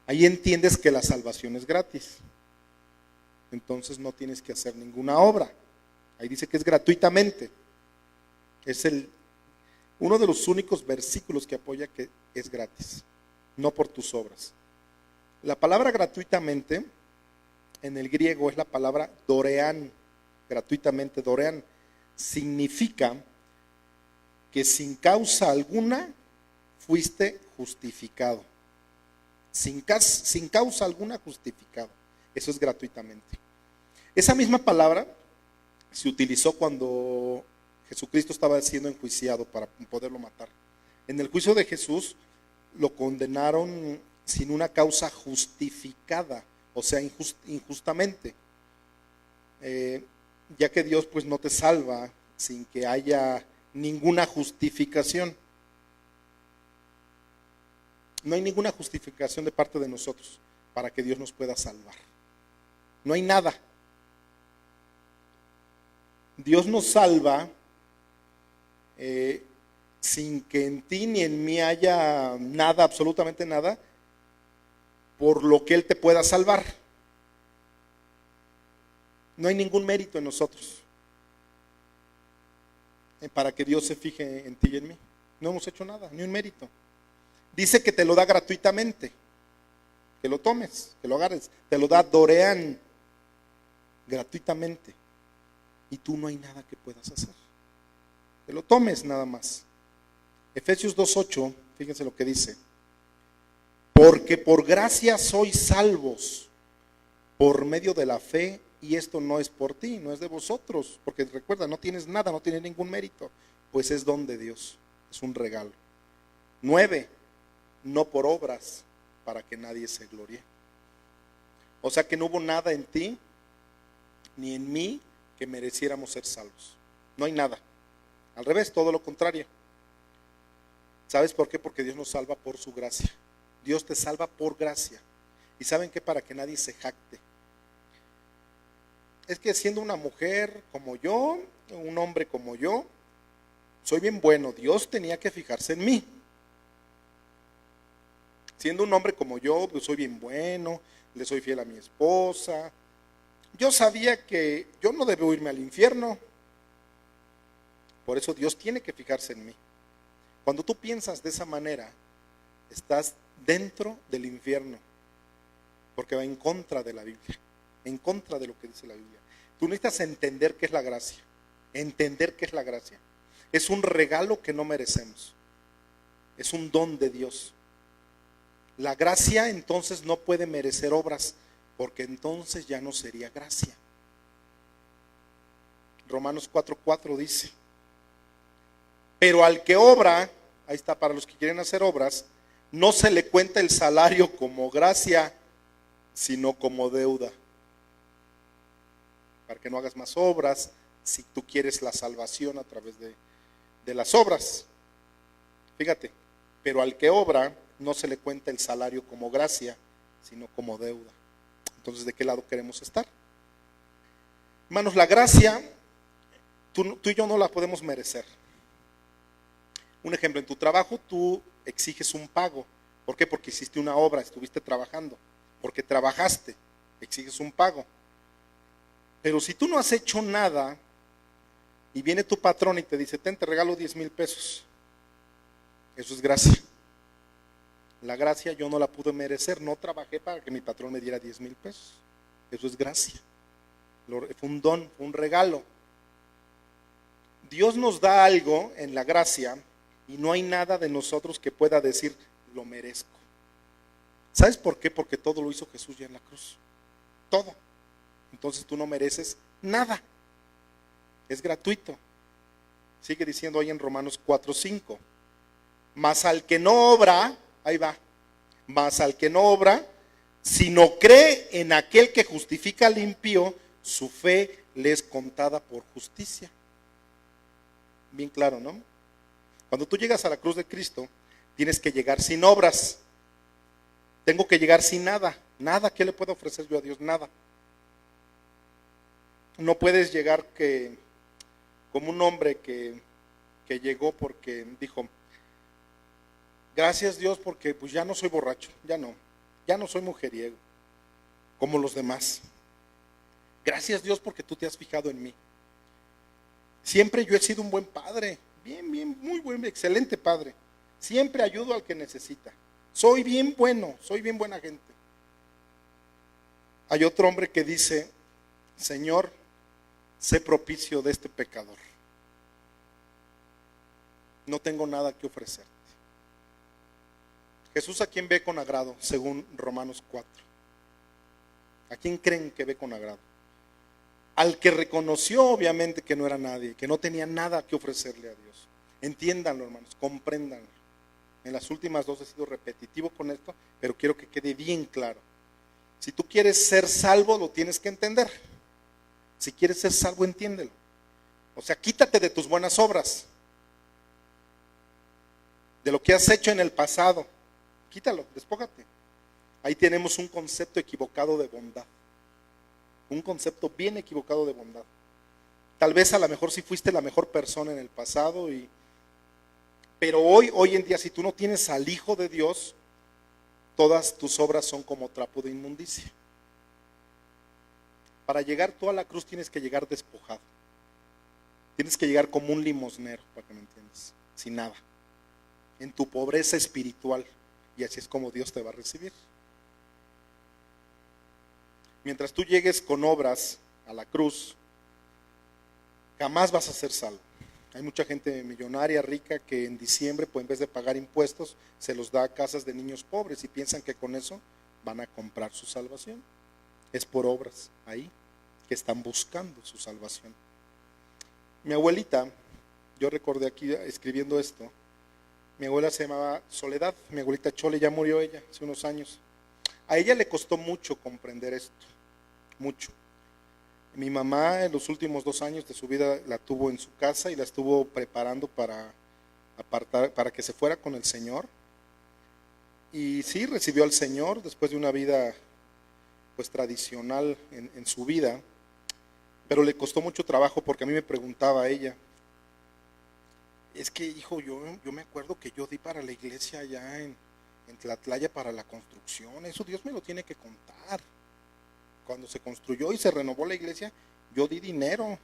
Ahí entiendes que la salvación es gratis. Entonces no tienes que hacer ninguna obra. Ahí dice que es gratuitamente. Es uno de los únicos versículos que apoya que es gratis, no por tus obras. La palabra gratuitamente en el griego es la palabra dorean, gratuitamente dorean. Significa que sin causa alguna fuiste justificado. Sin causa alguna justificado. Eso es gratuitamente. Esa misma palabra se utilizó cuando Jesucristo estaba siendo enjuiciado para poderlo matar. En el juicio de Jesús lo condenaron sin una causa justificada, o sea, injustamente. Ya que Dios pues no te salva sin que haya ninguna justificación. No hay ninguna justificación de parte de nosotros para que Dios nos pueda salvar. No hay nada. Dios nos salva sin que en ti ni en mí haya nada, absolutamente nada, por lo que Él te pueda salvar. No hay ningún mérito en nosotros para que Dios se fije en ti y en mí. No hemos hecho nada, ni un mérito. Dice que te lo da gratuitamente, que lo tomes, que lo agarres. Te lo da Dorean, gratuitamente. Y tú no hay nada que puedas hacer. Que lo tomes nada más. Efesios 2:8, fíjense lo que dice. Porque por gracia sois salvos por medio de la fe, y esto no es por ti, no es de vosotros, porque recuerda, no tienes nada, no tienes ningún mérito, pues es don de Dios, es un regalo. 9, no por obras, para que nadie se gloríe. O sea que no hubo nada en ti, ni en mí, que mereciéramos ser salvos. No hay nada. Al revés, todo lo contrario. ¿Sabes por qué? Porque Dios nos salva por su gracia. Dios te salva por gracia. ¿Y saben qué? Para que nadie se jacte. Es que siendo una mujer como yo, un hombre como yo, soy bien bueno. Dios tenía que fijarse en mí. Siendo un hombre como yo, pues soy bien bueno, le soy fiel a mi esposa. Yo sabía que yo no debo irme al infierno. Por eso Dios tiene que fijarse en mí. Cuando tú piensas de esa manera, estás dentro del infierno, porque va en contra de la Biblia, en contra de lo que dice la Biblia. Tú necesitas entender qué es la gracia, entender qué es la gracia. Es un regalo que no merecemos, es un don de Dios. La gracia entonces no puede merecer obras, porque entonces ya no sería gracia. Romanos 4:4 dice, pero al que obra, ahí está para los que quieren hacer obras, no se le cuenta el salario como gracia, sino como deuda. Para que no hagas más obras, si tú quieres la salvación a través de las obras. Fíjate, pero al que obra, no se le cuenta el salario como gracia, sino como deuda. Entonces, ¿de qué lado queremos estar? Hermanos, la gracia, tú y yo no la podemos merecer. Un ejemplo, en tu trabajo tú exiges un pago. ¿Por qué? Porque hiciste una obra, estuviste trabajando. Porque trabajaste, exiges un pago. Pero si tú no has hecho nada y viene tu patrón y te dice, te regalo 10,000 pesos. Eso es gracia. La gracia yo no la pude merecer, no trabajé para que mi patrón me diera 10,000 pesos. Eso es gracia. Fue un don, fue un regalo. Dios nos da algo en la gracia y no hay nada de nosotros que pueda decir, lo merezco. ¿Sabes por qué? Porque todo lo hizo Jesús ya en la cruz. Todo. Entonces tú no mereces nada. Es gratuito. Sigue diciendo ahí en Romanos 4:5. Mas al que no obra, ahí va. Mas al que no obra, sino cree en aquel que justifica al impío, su fe le es contada por justicia. Bien claro, ¿no? Cuando tú llegas a la cruz de Cristo, tienes que llegar sin obras. Tengo que llegar sin nada. Nada que le pueda ofrecer yo a Dios, nada. No puedes llegar como un hombre que llegó porque dijo, gracias Dios porque pues ya no soy borracho, ya no soy mujeriego, como los demás. Gracias Dios porque tú te has fijado en mí. Siempre yo he sido un buen padre, bien, muy buen, excelente padre. Siempre ayudo al que necesita. Soy bien bueno, soy bien buena gente. Hay otro hombre que dice, Señor, sé propicio de este pecador. No tengo nada que ofrecerte. Jesús, ¿a quién ve con agrado? Según Romanos 4. ¿A quién creen que ve con agrado? Al que reconoció obviamente que no era nadie, que no tenía nada que ofrecerle a Dios. Entiéndanlo, hermanos, compréndanlo. En las últimas dos he sido repetitivo con esto, pero quiero que quede bien claro. Si tú quieres ser salvo, lo tienes que entender. Si quieres ser salvo, entiéndelo. O sea, quítate de tus buenas obras, de lo que has hecho en el pasado. quítalo, despójate. Ahí tenemos un concepto equivocado de bondad. Un concepto bien equivocado de bondad. Tal vez a lo mejor sí fuiste la mejor persona en el pasado, pero hoy en día, si tú no tienes al Hijo de Dios, todas tus obras son como trapo de inmundicia. Para llegar tú a la cruz tienes que llegar despojado. Tienes que llegar como un limosnero, para que me entiendas, sin nada. En tu pobreza espiritual. Y así es como Dios te va a recibir. Mientras tú llegues con obras a la cruz, jamás vas a ser salvo. Hay mucha gente millonaria, rica, que en diciembre, pues en vez de pagar impuestos, se los da a casas de niños pobres y piensan que con eso van a comprar su salvación. Es por obras ahí que están buscando su salvación. Mi abuelita, yo recordé aquí escribiendo esto, mi abuela se llamaba Soledad, mi abuelita Chole, ya murió ella hace unos años. A ella le costó mucho comprender esto, mucho. Mi mamá en los últimos 2 años de su vida la tuvo en su casa y la estuvo preparando para que se fuera con el Señor. Y sí, recibió al Señor después de una vida pues tradicional en su vida, pero le costó mucho trabajo porque a mí me preguntaba ella, es que hijo, yo me acuerdo que yo di para la iglesia allá en Tlatlaya para la construcción, eso Dios me lo tiene que contar. Cuando se construyó y se renovó la iglesia, yo di dinero.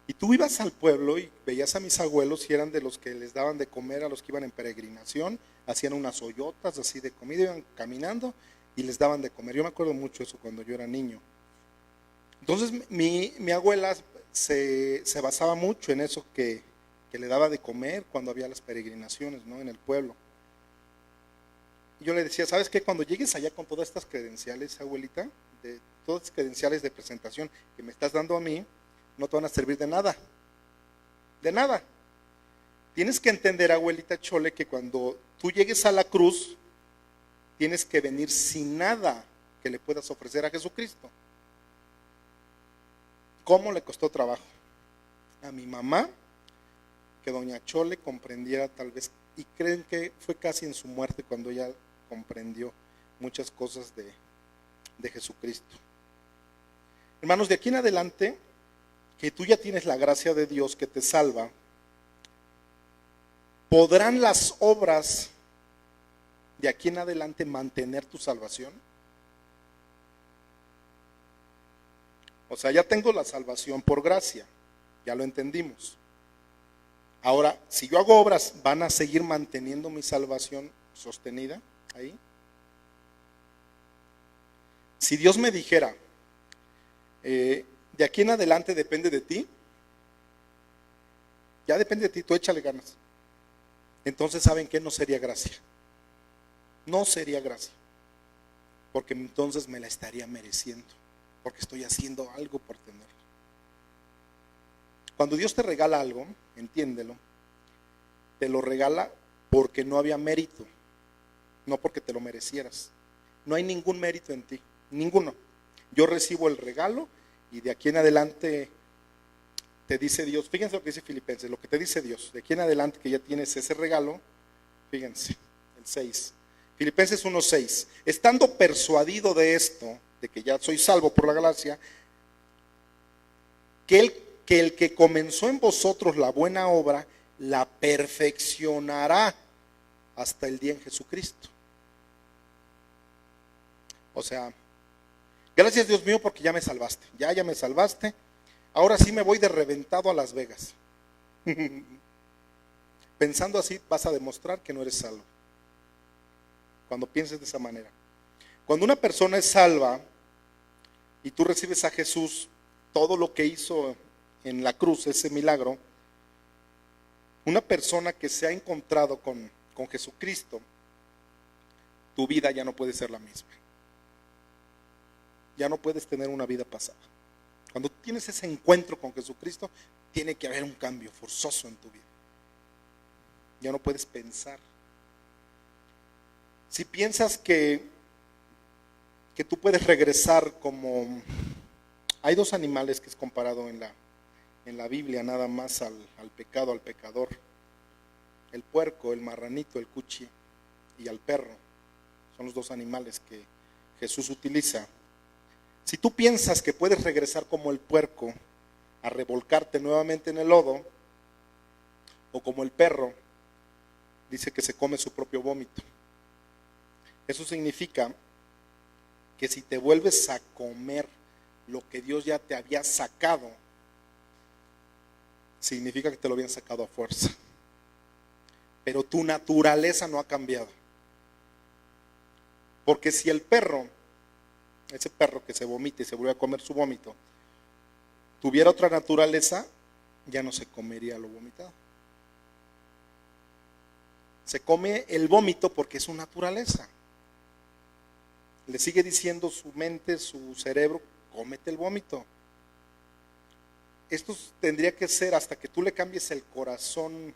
Y tú ibas al pueblo y veías a mis abuelos y eran de los que les daban de comer a los que iban en peregrinación, hacían unas hoyotas así de comida, iban caminando y les daban de comer. Yo me acuerdo mucho eso cuando yo era niño. Entonces mi abuela se basaba mucho en eso que le daba de comer cuando había las peregrinaciones, ¿no?, en el pueblo. Y yo le decía, ¿sabes qué? Cuando llegues allá con todas estas credenciales, abuelita, de todas las credenciales de presentación que me estás dando a mí, no te van a servir de nada. De nada. Tienes que entender, abuelita Chole, que cuando tú llegues a la cruz, tienes que venir sin nada que le puedas ofrecer a Jesucristo. ¿Cómo le costó trabajo? A mi mamá, que doña Chole comprendiera tal vez, y creen que fue casi en su muerte cuando ella comprendió muchas cosas de Jesucristo. Hermanos, de aquí en adelante, que tú ya tienes la gracia de Dios que te salva, ¿podrán las obras de aquí en adelante mantener tu salvación? O sea, ya tengo la salvación por gracia, ya lo entendimos. Ahora, si yo hago obras, ¿van a seguir manteniendo mi salvación sostenida ahí? Si Dios me dijera, de aquí en adelante depende de ti, ya depende de ti, tú échale ganas. Entonces, ¿saben qué? No sería gracia. No sería gracia. Porque entonces me la estaría mereciendo. Porque estoy haciendo algo por tenerlo. Cuando Dios te regala algo, entiéndelo, te lo regala porque no había mérito, no porque te lo merecieras. No hay ningún mérito en ti, ninguno. Yo recibo el regalo y de aquí en adelante te dice Dios, fíjense lo que dice Filipenses, lo que te dice Dios, de aquí en adelante que ya tienes ese regalo, fíjense, el 6, Filipenses 1:6, estando persuadido de esto, de que ya soy salvo por la gracia, que el que comenzó en vosotros la buena obra, la perfeccionará hasta el día en Jesucristo. O sea, gracias Dios mío porque ya me salvaste, ya me salvaste, ahora sí me voy de reventado a Las Vegas. Pensando así vas a demostrar que no eres salvo. Cuando pienses de esa manera. Cuando una persona es salva y tú recibes a Jesús, todo lo que hizo en la cruz, ese milagro, una persona que se ha encontrado con Jesucristo, tu vida ya no puede ser la misma. Ya no puedes tener una vida pasada. Cuando tienes ese encuentro con Jesucristo, tiene que haber un cambio forzoso en tu vida. Ya no puedes pensar. Si piensas que tú puedes regresar como... Hay 2 animales que es comparado en la Biblia nada más al pecado, al pecador. El puerco, el marranito, el cuchi. y al perro. Son los dos animales que Jesús utiliza. Si tú piensas que puedes regresar como el puerco a revolcarte nuevamente en el lodo, o como el perro, dice que se come su propio vómito. Eso significa que si te vuelves a comer lo que Dios ya te había sacado, significa que te lo habían sacado a fuerza. Pero tu naturaleza no ha cambiado. Porque si el perro, ese perro que se vomita y se vuelve a comer su vómito, tuviera otra naturaleza, ya no se comería lo vomitado. Se come el vómito porque es su naturaleza. Le sigue diciendo su mente, su cerebro, cómete el vómito. Esto tendría que ser hasta que tú le cambies el corazón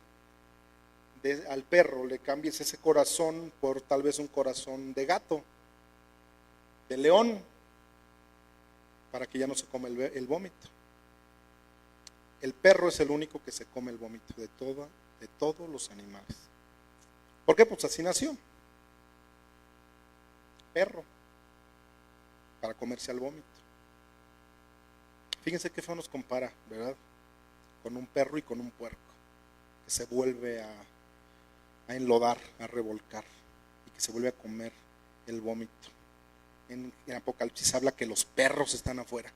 al perro, le cambies ese corazón por tal vez un corazón de gato, de león, para que ya no se come el vómito. El perro es el único que se come el vómito de todos los animales. ¿Por qué? Pues así nació. Perro, para comerse al vómito. Fíjense qué feo nos compara, ¿verdad? Con un perro y con un puerco, que se vuelve a enlodar, a revolcar, y que se vuelve a comer el vómito. En Apocalipsis habla que los perros están afuera.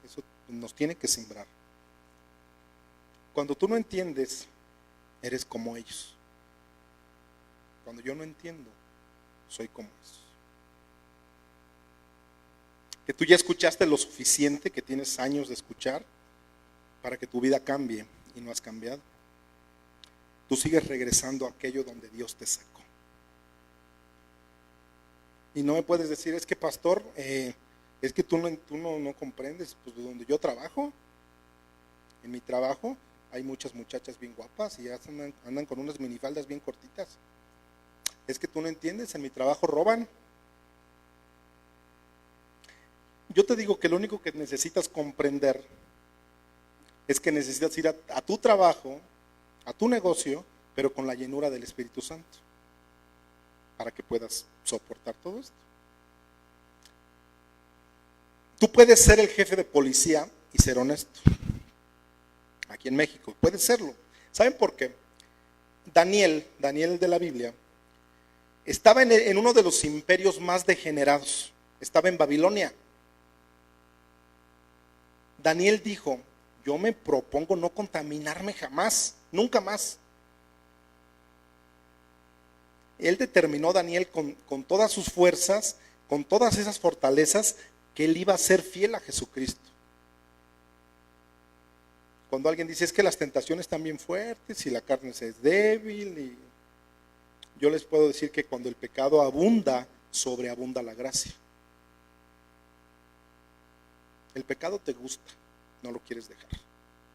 Eso nos tiene que sembrar. Cuando tú no entiendes, eres como ellos. Cuando yo no entiendo, soy como ellos. Que tú ya escuchaste lo suficiente, que tienes años de escuchar para que tu vida cambie y no has cambiado. Tú sigues regresando a aquello donde Dios te sacó. Y no me puedes decir, es que pastor, es que tú no comprendes. Pues de donde yo trabajo, en mi trabajo hay muchas muchachas bien guapas y ya andan con unas minifaldas bien cortitas. Es que tú no entiendes, en mi trabajo roban. Yo te digo que lo único que necesitas comprender es que necesitas ir a tu trabajo, a tu negocio, pero con la llenura del Espíritu Santo, para que puedas soportar todo esto. Tú puedes ser el jefe de policía y ser honesto. Aquí en México, puedes serlo. ¿Saben por qué? Daniel de la Biblia, estaba en uno de los imperios más degenerados. Estaba en Babilonia. Daniel dijo, yo me propongo no contaminarme jamás, nunca más. Él determinó, Daniel, con todas sus fuerzas, con todas esas fortalezas, que él iba a ser fiel a Jesucristo. Cuando alguien dice, es que las tentaciones están bien fuertes y la carne es débil, y yo les puedo decir que cuando el pecado abunda, sobreabunda la gracia. El pecado te gusta, no lo quieres dejar.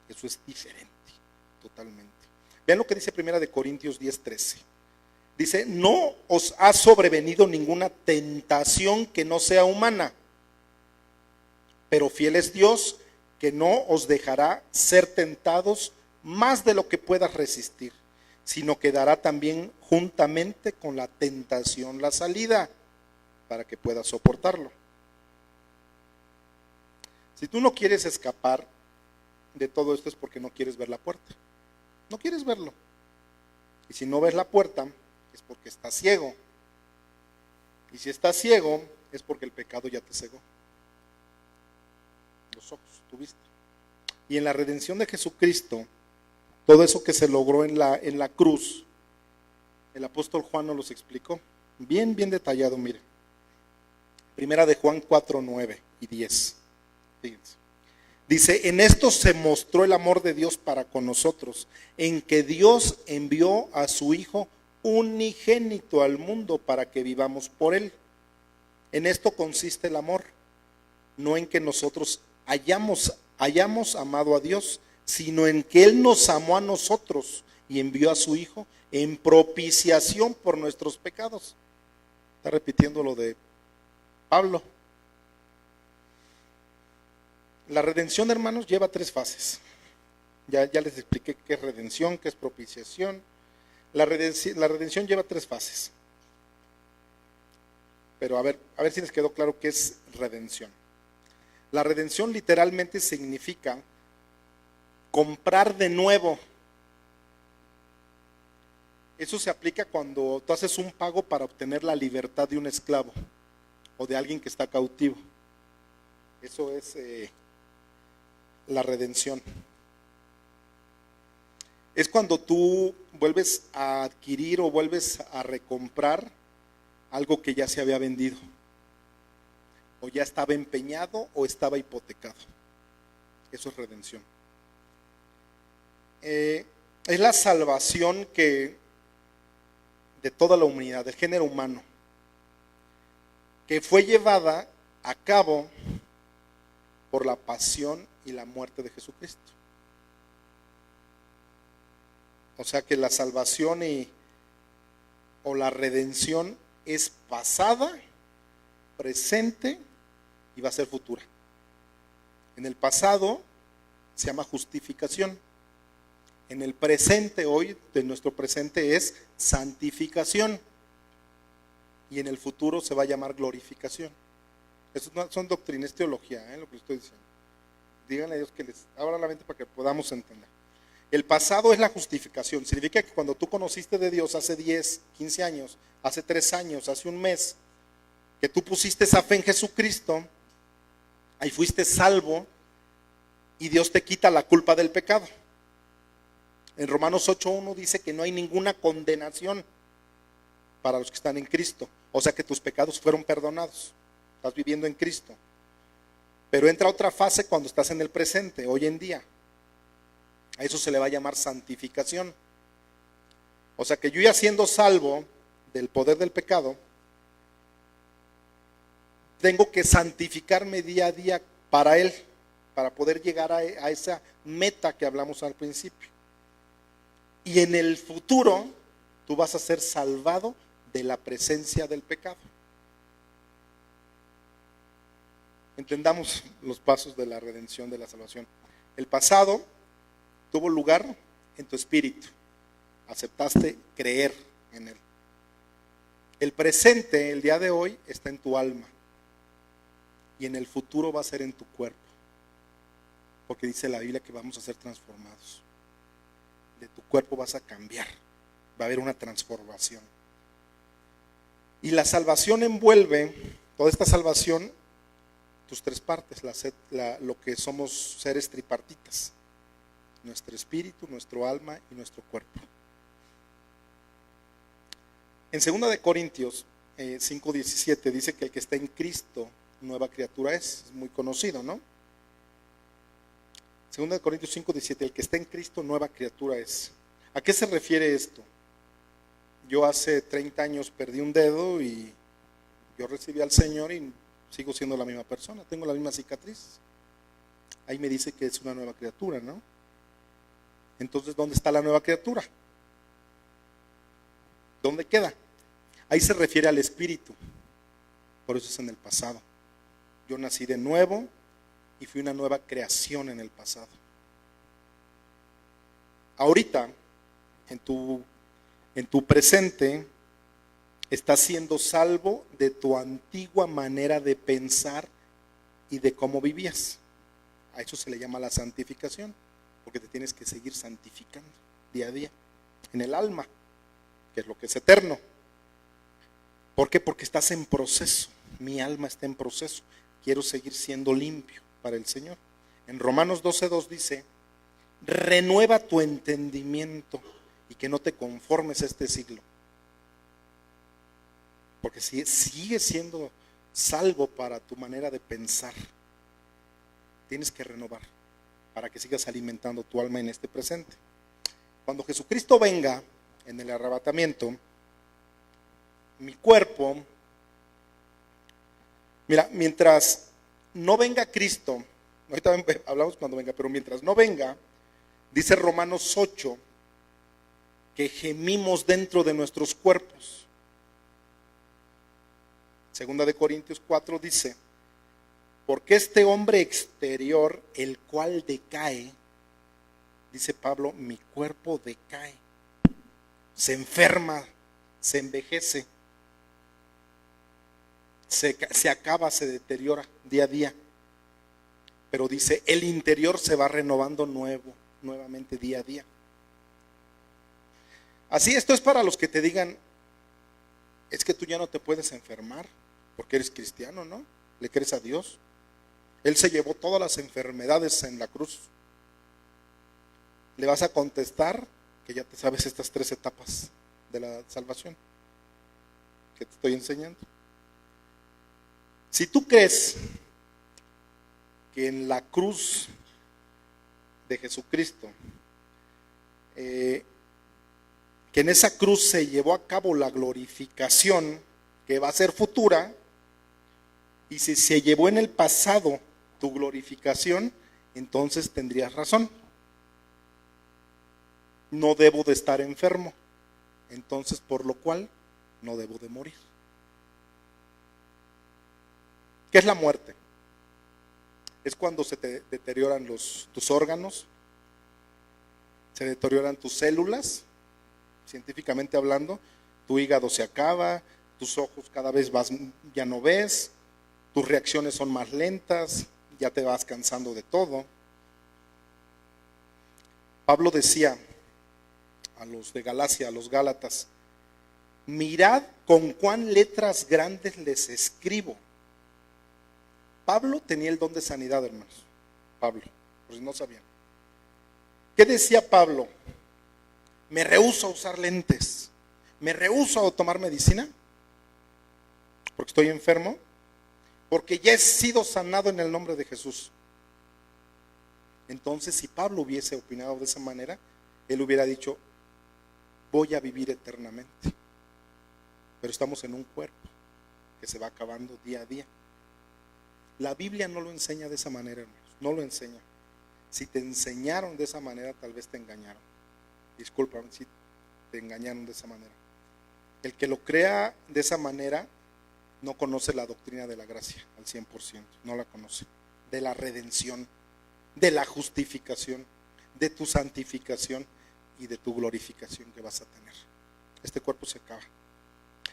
Eso es diferente, totalmente. Vean lo que dice 1 Corintios 10:13. Dice, no os ha sobrevenido ninguna tentación que no sea humana, pero fiel es Dios, que no os dejará ser tentados más de lo que puedas resistir, sino que dará también juntamente con la tentación la salida, para que puedas soportarlo. Si tú no quieres escapar de todo esto es porque no quieres ver la puerta. No quieres verlo. Y si no ves la puerta es porque estás ciego. Y si estás ciego es porque el pecado ya te cegó. Los ojos, tu vista. Y en la redención de Jesucristo, todo eso que se logró en la cruz, el apóstol Juan nos los explicó. Bien detallado, mire. Primera de Juan 4:9 y 10. Fíjense. Dice, en esto se mostró el amor de Dios para con nosotros, en que Dios envió a su Hijo unigénito al mundo para que vivamos por Él. En esto consiste el amor, no en que nosotros hayamos amado a Dios, sino en que Él nos amó a nosotros y envió a su Hijo en propiciación por nuestros pecados. Está repitiendo lo de Pablo. La redención, hermanos, lleva 3 fases. Ya les expliqué qué es redención, qué es propiciación. La redención lleva 3 fases. Pero a ver si les quedó claro qué es redención. La redención literalmente significa comprar de nuevo. Eso se aplica cuando tú haces un pago para obtener la libertad de un esclavo o de alguien que está cautivo. Eso es la redención. Es cuando tú vuelves a adquirir o vuelves a recomprar algo que ya se había vendido, o ya estaba empeñado o estaba hipotecado. Eso es redención. Es la salvación de toda la humanidad, del género humano, que fue llevada a cabo por la pasión y la muerte de Jesucristo. O sea que la salvación o la redención es pasada, presente y va a ser futura. En el pasado se llama justificación. En el presente, hoy, de nuestro presente, es santificación. Y en el futuro se va a llamar glorificación. Eso no son doctrinas, es teología, lo que estoy diciendo. Díganle a Dios que les abra la mente para que podamos entender. El pasado es la justificación. Significa que cuando tú conociste de Dios hace 10, 15 años, hace 3 años, hace un mes, que tú pusiste esa fe en Jesucristo, ahí fuiste salvo y Dios te quita la culpa del pecado. En Romanos 8:1 dice que no hay ninguna condenación para los que están en Cristo. O sea que tus pecados fueron perdonados. Estás viviendo en Cristo. Pero entra otra fase cuando estás en el presente, hoy en día. A eso se le va a llamar santificación. O sea que yo ya siendo salvo del poder del pecado, tengo que santificarme día a día para Él, para poder llegar a esa meta que hablamos al principio. Y en el futuro, tú vas a ser salvado de la presencia del pecado. Entendamos los pasos de la redención, de la salvación. El pasado tuvo lugar en tu espíritu. Aceptaste creer en Él. El presente, el día de hoy, está en tu alma. Y en el futuro va a ser en tu cuerpo. Porque dice la Biblia que vamos a ser transformados. De tu cuerpo vas a cambiar. Va a haber una transformación. Y la salvación envuelve, toda esta salvación, tus 3 partes, lo que somos seres tripartitas. Nuestro espíritu, nuestro alma y nuestro cuerpo. En 2 de Corintios 5:17 dice que el que está en Cristo, nueva criatura es muy conocido, ¿no? 2 de Corintios 5:17, el que está en Cristo, nueva criatura es. ¿A qué se refiere esto? Yo hace 30 años perdí un dedo y yo recibí al Señor y sigo siendo la misma persona, tengo la misma cicatriz. Ahí me dice que es una nueva criatura, ¿no? Entonces, ¿dónde está la nueva criatura? ¿Dónde queda? Ahí se refiere al espíritu. Por eso es en el pasado. Yo nací de nuevo y fui una nueva creación en el pasado. Ahorita, en tu presente, estás siendo salvo de tu antigua manera de pensar y de cómo vivías. A eso se le llama la santificación. Porque te tienes que seguir santificando día a día en el alma, que es lo que es eterno. ¿Por qué? Porque estás en proceso. Mi alma está en proceso. Quiero seguir siendo limpio para el Señor. En Romanos 12:2 dice: renueva tu entendimiento y que no te conformes a este siglo. Porque si sigues siendo salvo para tu manera de pensar, tienes que renovar para que sigas alimentando tu alma en este presente. Cuando Jesucristo venga en el arrebatamiento, mi cuerpo, mira, mientras no venga Cristo, ahorita hablamos cuando venga, pero mientras no venga, dice Romanos 8, que gemimos dentro de nuestros cuerpos. 2 de Corintios 4 dice: porque este hombre exterior, el cual decae, dice Pablo, mi cuerpo decae. O se enferma, se envejece, se acaba, se deteriora día a día. Pero dice, el interior se va renovando nuevamente día a día. Así, esto es para los que te digan, es que tú ya no te puedes enfermar porque eres cristiano, ¿no? ¿Le crees a Dios? Él se llevó todas las enfermedades en la cruz. Le vas a contestar que ya te sabes estas 3 etapas de la salvación que te estoy enseñando. Si tú crees que en la cruz de Jesucristo, que en esa cruz se llevó a cabo la glorificación que va a ser futura, y si se llevó en el pasado tu glorificación, entonces tendrías razón. No debo de estar enfermo, entonces por lo cual no debo de morir. ¿Qué es la muerte? Es cuando se te deterioran tus órganos, se deterioran tus células, científicamente hablando, tu hígado se acaba, tus ojos cada vez ya no ves, tus reacciones son más lentas, ya te vas cansando de todo. Pablo decía a los de Galacia, a los Gálatas, mirad con cuán letras grandes les escribo. Pablo tenía el don de sanidad, hermanos. Pablo, por si no sabían. ¿Qué decía Pablo? Me rehúso a usar lentes, me rehúso a tomar medicina, porque estoy enfermo, porque ya he sido sanado en el nombre de Jesús. Entonces, si Pablo hubiese opinado de esa manera, él hubiera dicho, voy a vivir eternamente. Pero estamos en un cuerpo que se va acabando día a día. La Biblia no lo enseña de esa manera, hermanos, no lo enseña. Si te enseñaron de esa manera, tal vez te engañaron. Discúlpame si te engañaron de esa manera. El que lo crea de esa manera no conoce la doctrina de la gracia al 100%, no la conoce. De la redención, de la justificación, de tu santificación y de tu glorificación que vas a tener. Este cuerpo se acaba.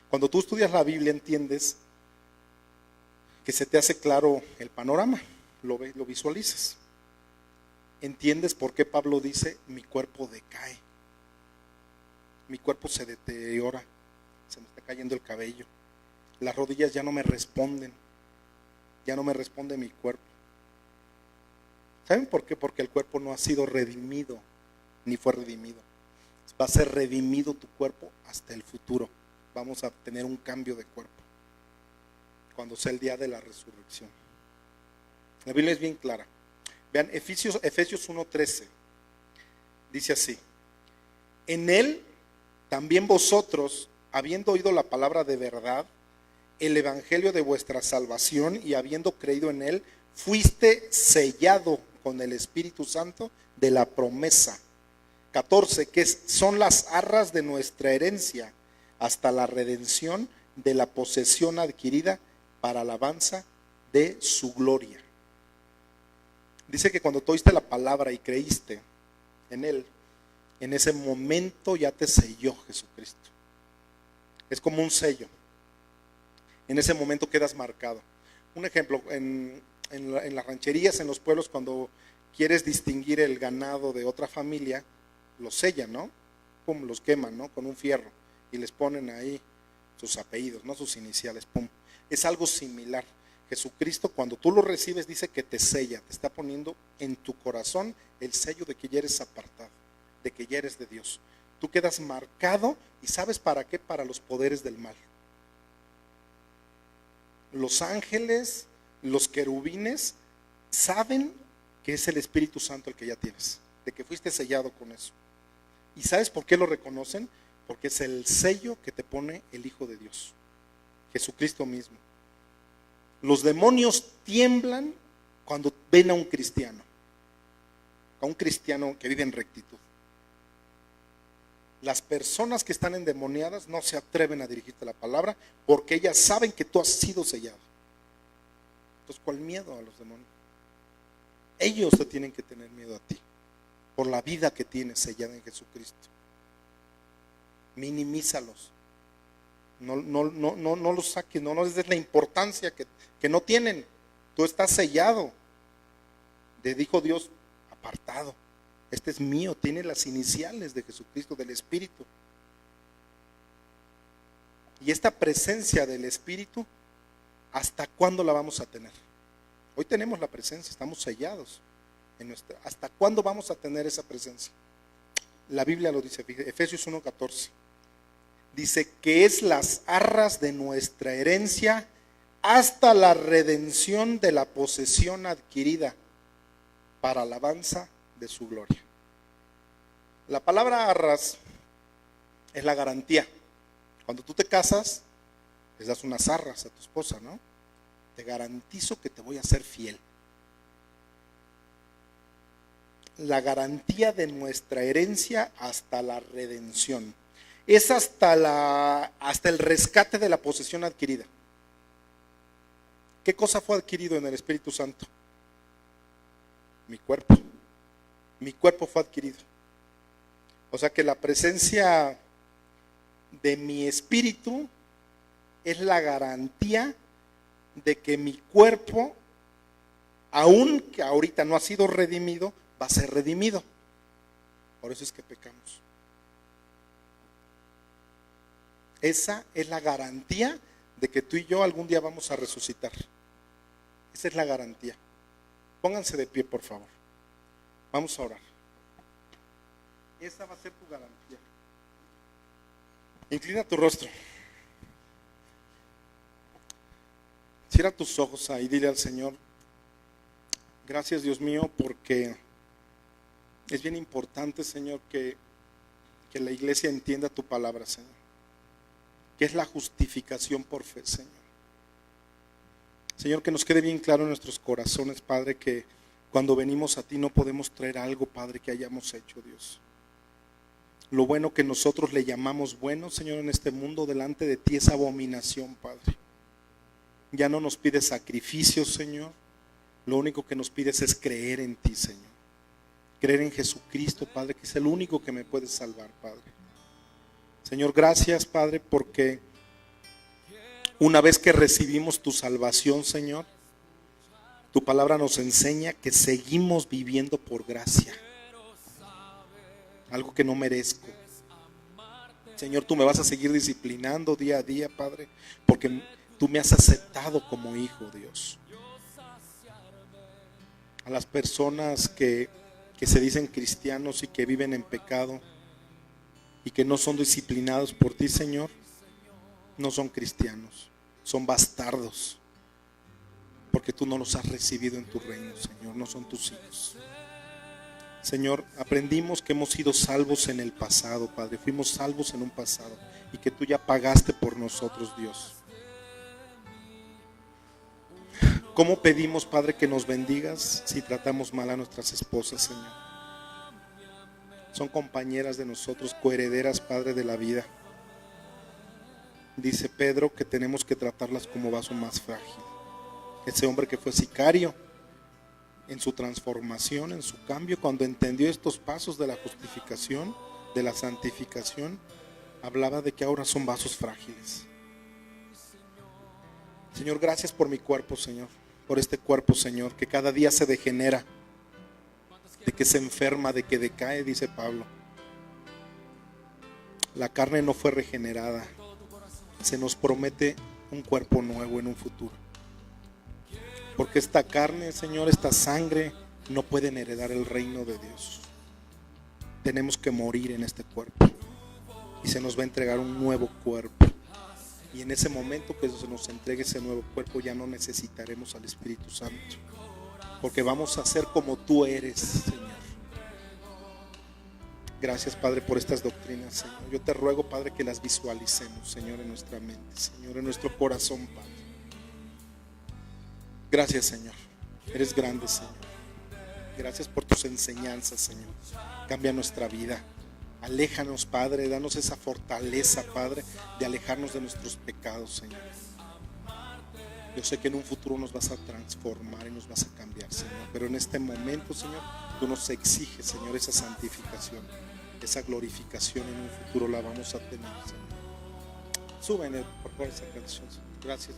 Cuando tú estudias la Biblia entiendes que se te hace claro el panorama, lo visualizas. Entiendes por qué Pablo dice, mi cuerpo decae, mi cuerpo se deteriora, se me está cayendo el cabello, las rodillas ya no me responden, ya no me responde mi cuerpo. ¿Saben por qué? Porque el cuerpo no ha sido redimido, ni fue redimido. Va a ser redimido tu cuerpo hasta el futuro. Vamos a tener un cambio de cuerpo cuando sea el día de la resurrección. La Biblia es bien clara. Vean, Efesios 1:13 dice así: en él también vosotros, habiendo oído la palabra de verdad, el evangelio de vuestra salvación, y habiendo creído en él, fuiste sellado con el Espíritu Santo de la promesa. 14, que son las arras de nuestra herencia, hasta la redención de la posesión adquirida para alabanza de su gloria. Dice que cuando tú oíste la palabra y creíste en él, en ese momento ya te selló Jesucristo. Es como un sello. En ese momento quedas marcado. Un ejemplo, en las rancherías, en los pueblos, cuando quieres distinguir el ganado de otra familia, los sellan, ¿no? Pum, los queman, ¿no? Con un fierro y les ponen ahí sus apellidos, ¿no? Sus iniciales, pum. Es algo similar. Jesucristo, cuando tú lo recibes, dice que te sella, te está poniendo en tu corazón el sello de que ya eres apartado, de que ya eres de Dios. Tú quedas marcado, y ¿sabes para qué? Para los poderes del mal. Los ángeles, los querubines, saben que es el Espíritu Santo el que ya tienes, de que fuiste sellado con eso. ¿Y sabes por qué lo reconocen? Porque es el sello que te pone el Hijo de Dios, Jesucristo mismo. Los demonios tiemblan cuando ven a un cristiano que vive en rectitud. Las personas que están endemoniadas no se atreven a dirigirte la palabra porque ellas saben que tú has sido sellado. Entonces, ¿cuál miedo a los demonios? Ellos te tienen que tener miedo a ti por la vida que tienes sellada en Jesucristo. minimízalos. No los saques, no les des la importancia que no tienen. Tú estás sellado. Te dijo Dios, apartado. Este es mío, tiene las iniciales de Jesucristo, del Espíritu. Y esta presencia del Espíritu, ¿hasta cuándo la vamos a tener? Hoy tenemos la presencia, estamos sellados. ¿Hasta cuándo vamos a tener esa presencia? La Biblia lo dice, Efesios 1:14. Dice que es las arras de nuestra herencia hasta la redención de la posesión adquirida para alabanza de su gloria. La palabra arras es la garantía. Cuando tú te casas, les das unas arras a tu esposa, ¿no? Te garantizo que te voy a ser fiel. La garantía de nuestra herencia hasta la redención. Es hasta el rescate de la posesión adquirida. ¿Qué cosa fue adquirido en el Espíritu Santo? Mi cuerpo. Mi cuerpo fue adquirido. O sea que la presencia de mi espíritu es la garantía de que mi cuerpo, aun que ahorita no ha sido redimido, va a ser redimido. Por eso es que pecamos. Esa es la garantía de que tú y yo algún día vamos a resucitar. Esa es la garantía. Pónganse de pie, por favor. Vamos a orar. Esa va a ser tu garantía. Inclina tu rostro. Cierra tus ojos ahí, dile al Señor, gracias Dios mío, porque es bien importante, Señor, que la iglesia entienda tu palabra, Señor, que es la justificación por fe, Señor. Señor, que nos quede bien claro en nuestros corazones, Padre, que cuando venimos a ti no podemos traer algo, Padre, que hayamos hecho, Dios. Lo bueno que nosotros le llamamos bueno, Señor, en este mundo, delante de ti es abominación, Padre. Ya no nos pides sacrificios, Señor. Lo único que nos pides es creer en ti, Señor. Creer en Jesucristo, Padre, que es el único que me puede salvar, Padre. Señor, gracias, Padre, porque una vez que recibimos tu salvación, Señor, tu palabra nos enseña que seguimos viviendo por gracia. Algo que no merezco. Señor, tú me vas a seguir disciplinando día a día, Padre, porque tú me has aceptado como hijo, Dios. A las personas que se dicen cristianos y que viven en pecado y que no son disciplinados por ti, Señor, no son cristianos, son bastardos, porque tú no los has recibido en tu reino, Señor, no son tus hijos. Señor, aprendimos que hemos sido salvos en el pasado, Padre, fuimos salvos en un pasado y que tú ya pagaste por nosotros, Dios. ¿Cómo pedimos, Padre, que nos bendigas si tratamos mal a nuestras esposas, Señor? Son compañeras de nosotros, coherederas, Padre, de la vida. Dice Pedro que tenemos que tratarlas como vaso más frágil. Ese hombre que fue sicario, en su transformación, en su cambio, cuando entendió estos pasos de la justificación, de la santificación, hablaba de que ahora son vasos frágiles. Señor, gracias por mi cuerpo, Señor, por este cuerpo, Señor, que cada día se degenera, de que se enferma, de que decae, dice Pablo. La carne no fue regenerada. Se nos promete un cuerpo nuevo en un futuro. Porque esta carne, Señor, esta sangre no pueden heredar el reino de Dios. Tenemos que morir en este cuerpo y se nos va a entregar un nuevo cuerpo. Y en ese momento que se nos entregue ese nuevo cuerpo ya no necesitaremos al Espíritu Santo, porque vamos a ser como tú eres, Señor. Gracias, Padre, por estas doctrinas, Señor. Yo te ruego, Padre, que las visualicemos, Señor, en nuestra mente, Señor, en nuestro corazón, Padre. Gracias, Señor. Eres grande, Señor. Gracias por tus enseñanzas, Señor. Cambia nuestra vida. Aléjanos, Padre, danos esa fortaleza, Padre, de alejarnos de nuestros pecados, Señor. Yo sé que en un futuro nos vas a transformar y nos vas a cambiar, Señor, pero en este momento, Señor, tú nos exiges, Señor, esa santificación. esa glorificación en un futuro la vamos a tener, Señor. Suben, por favor, esa canción, Señor. Gracias.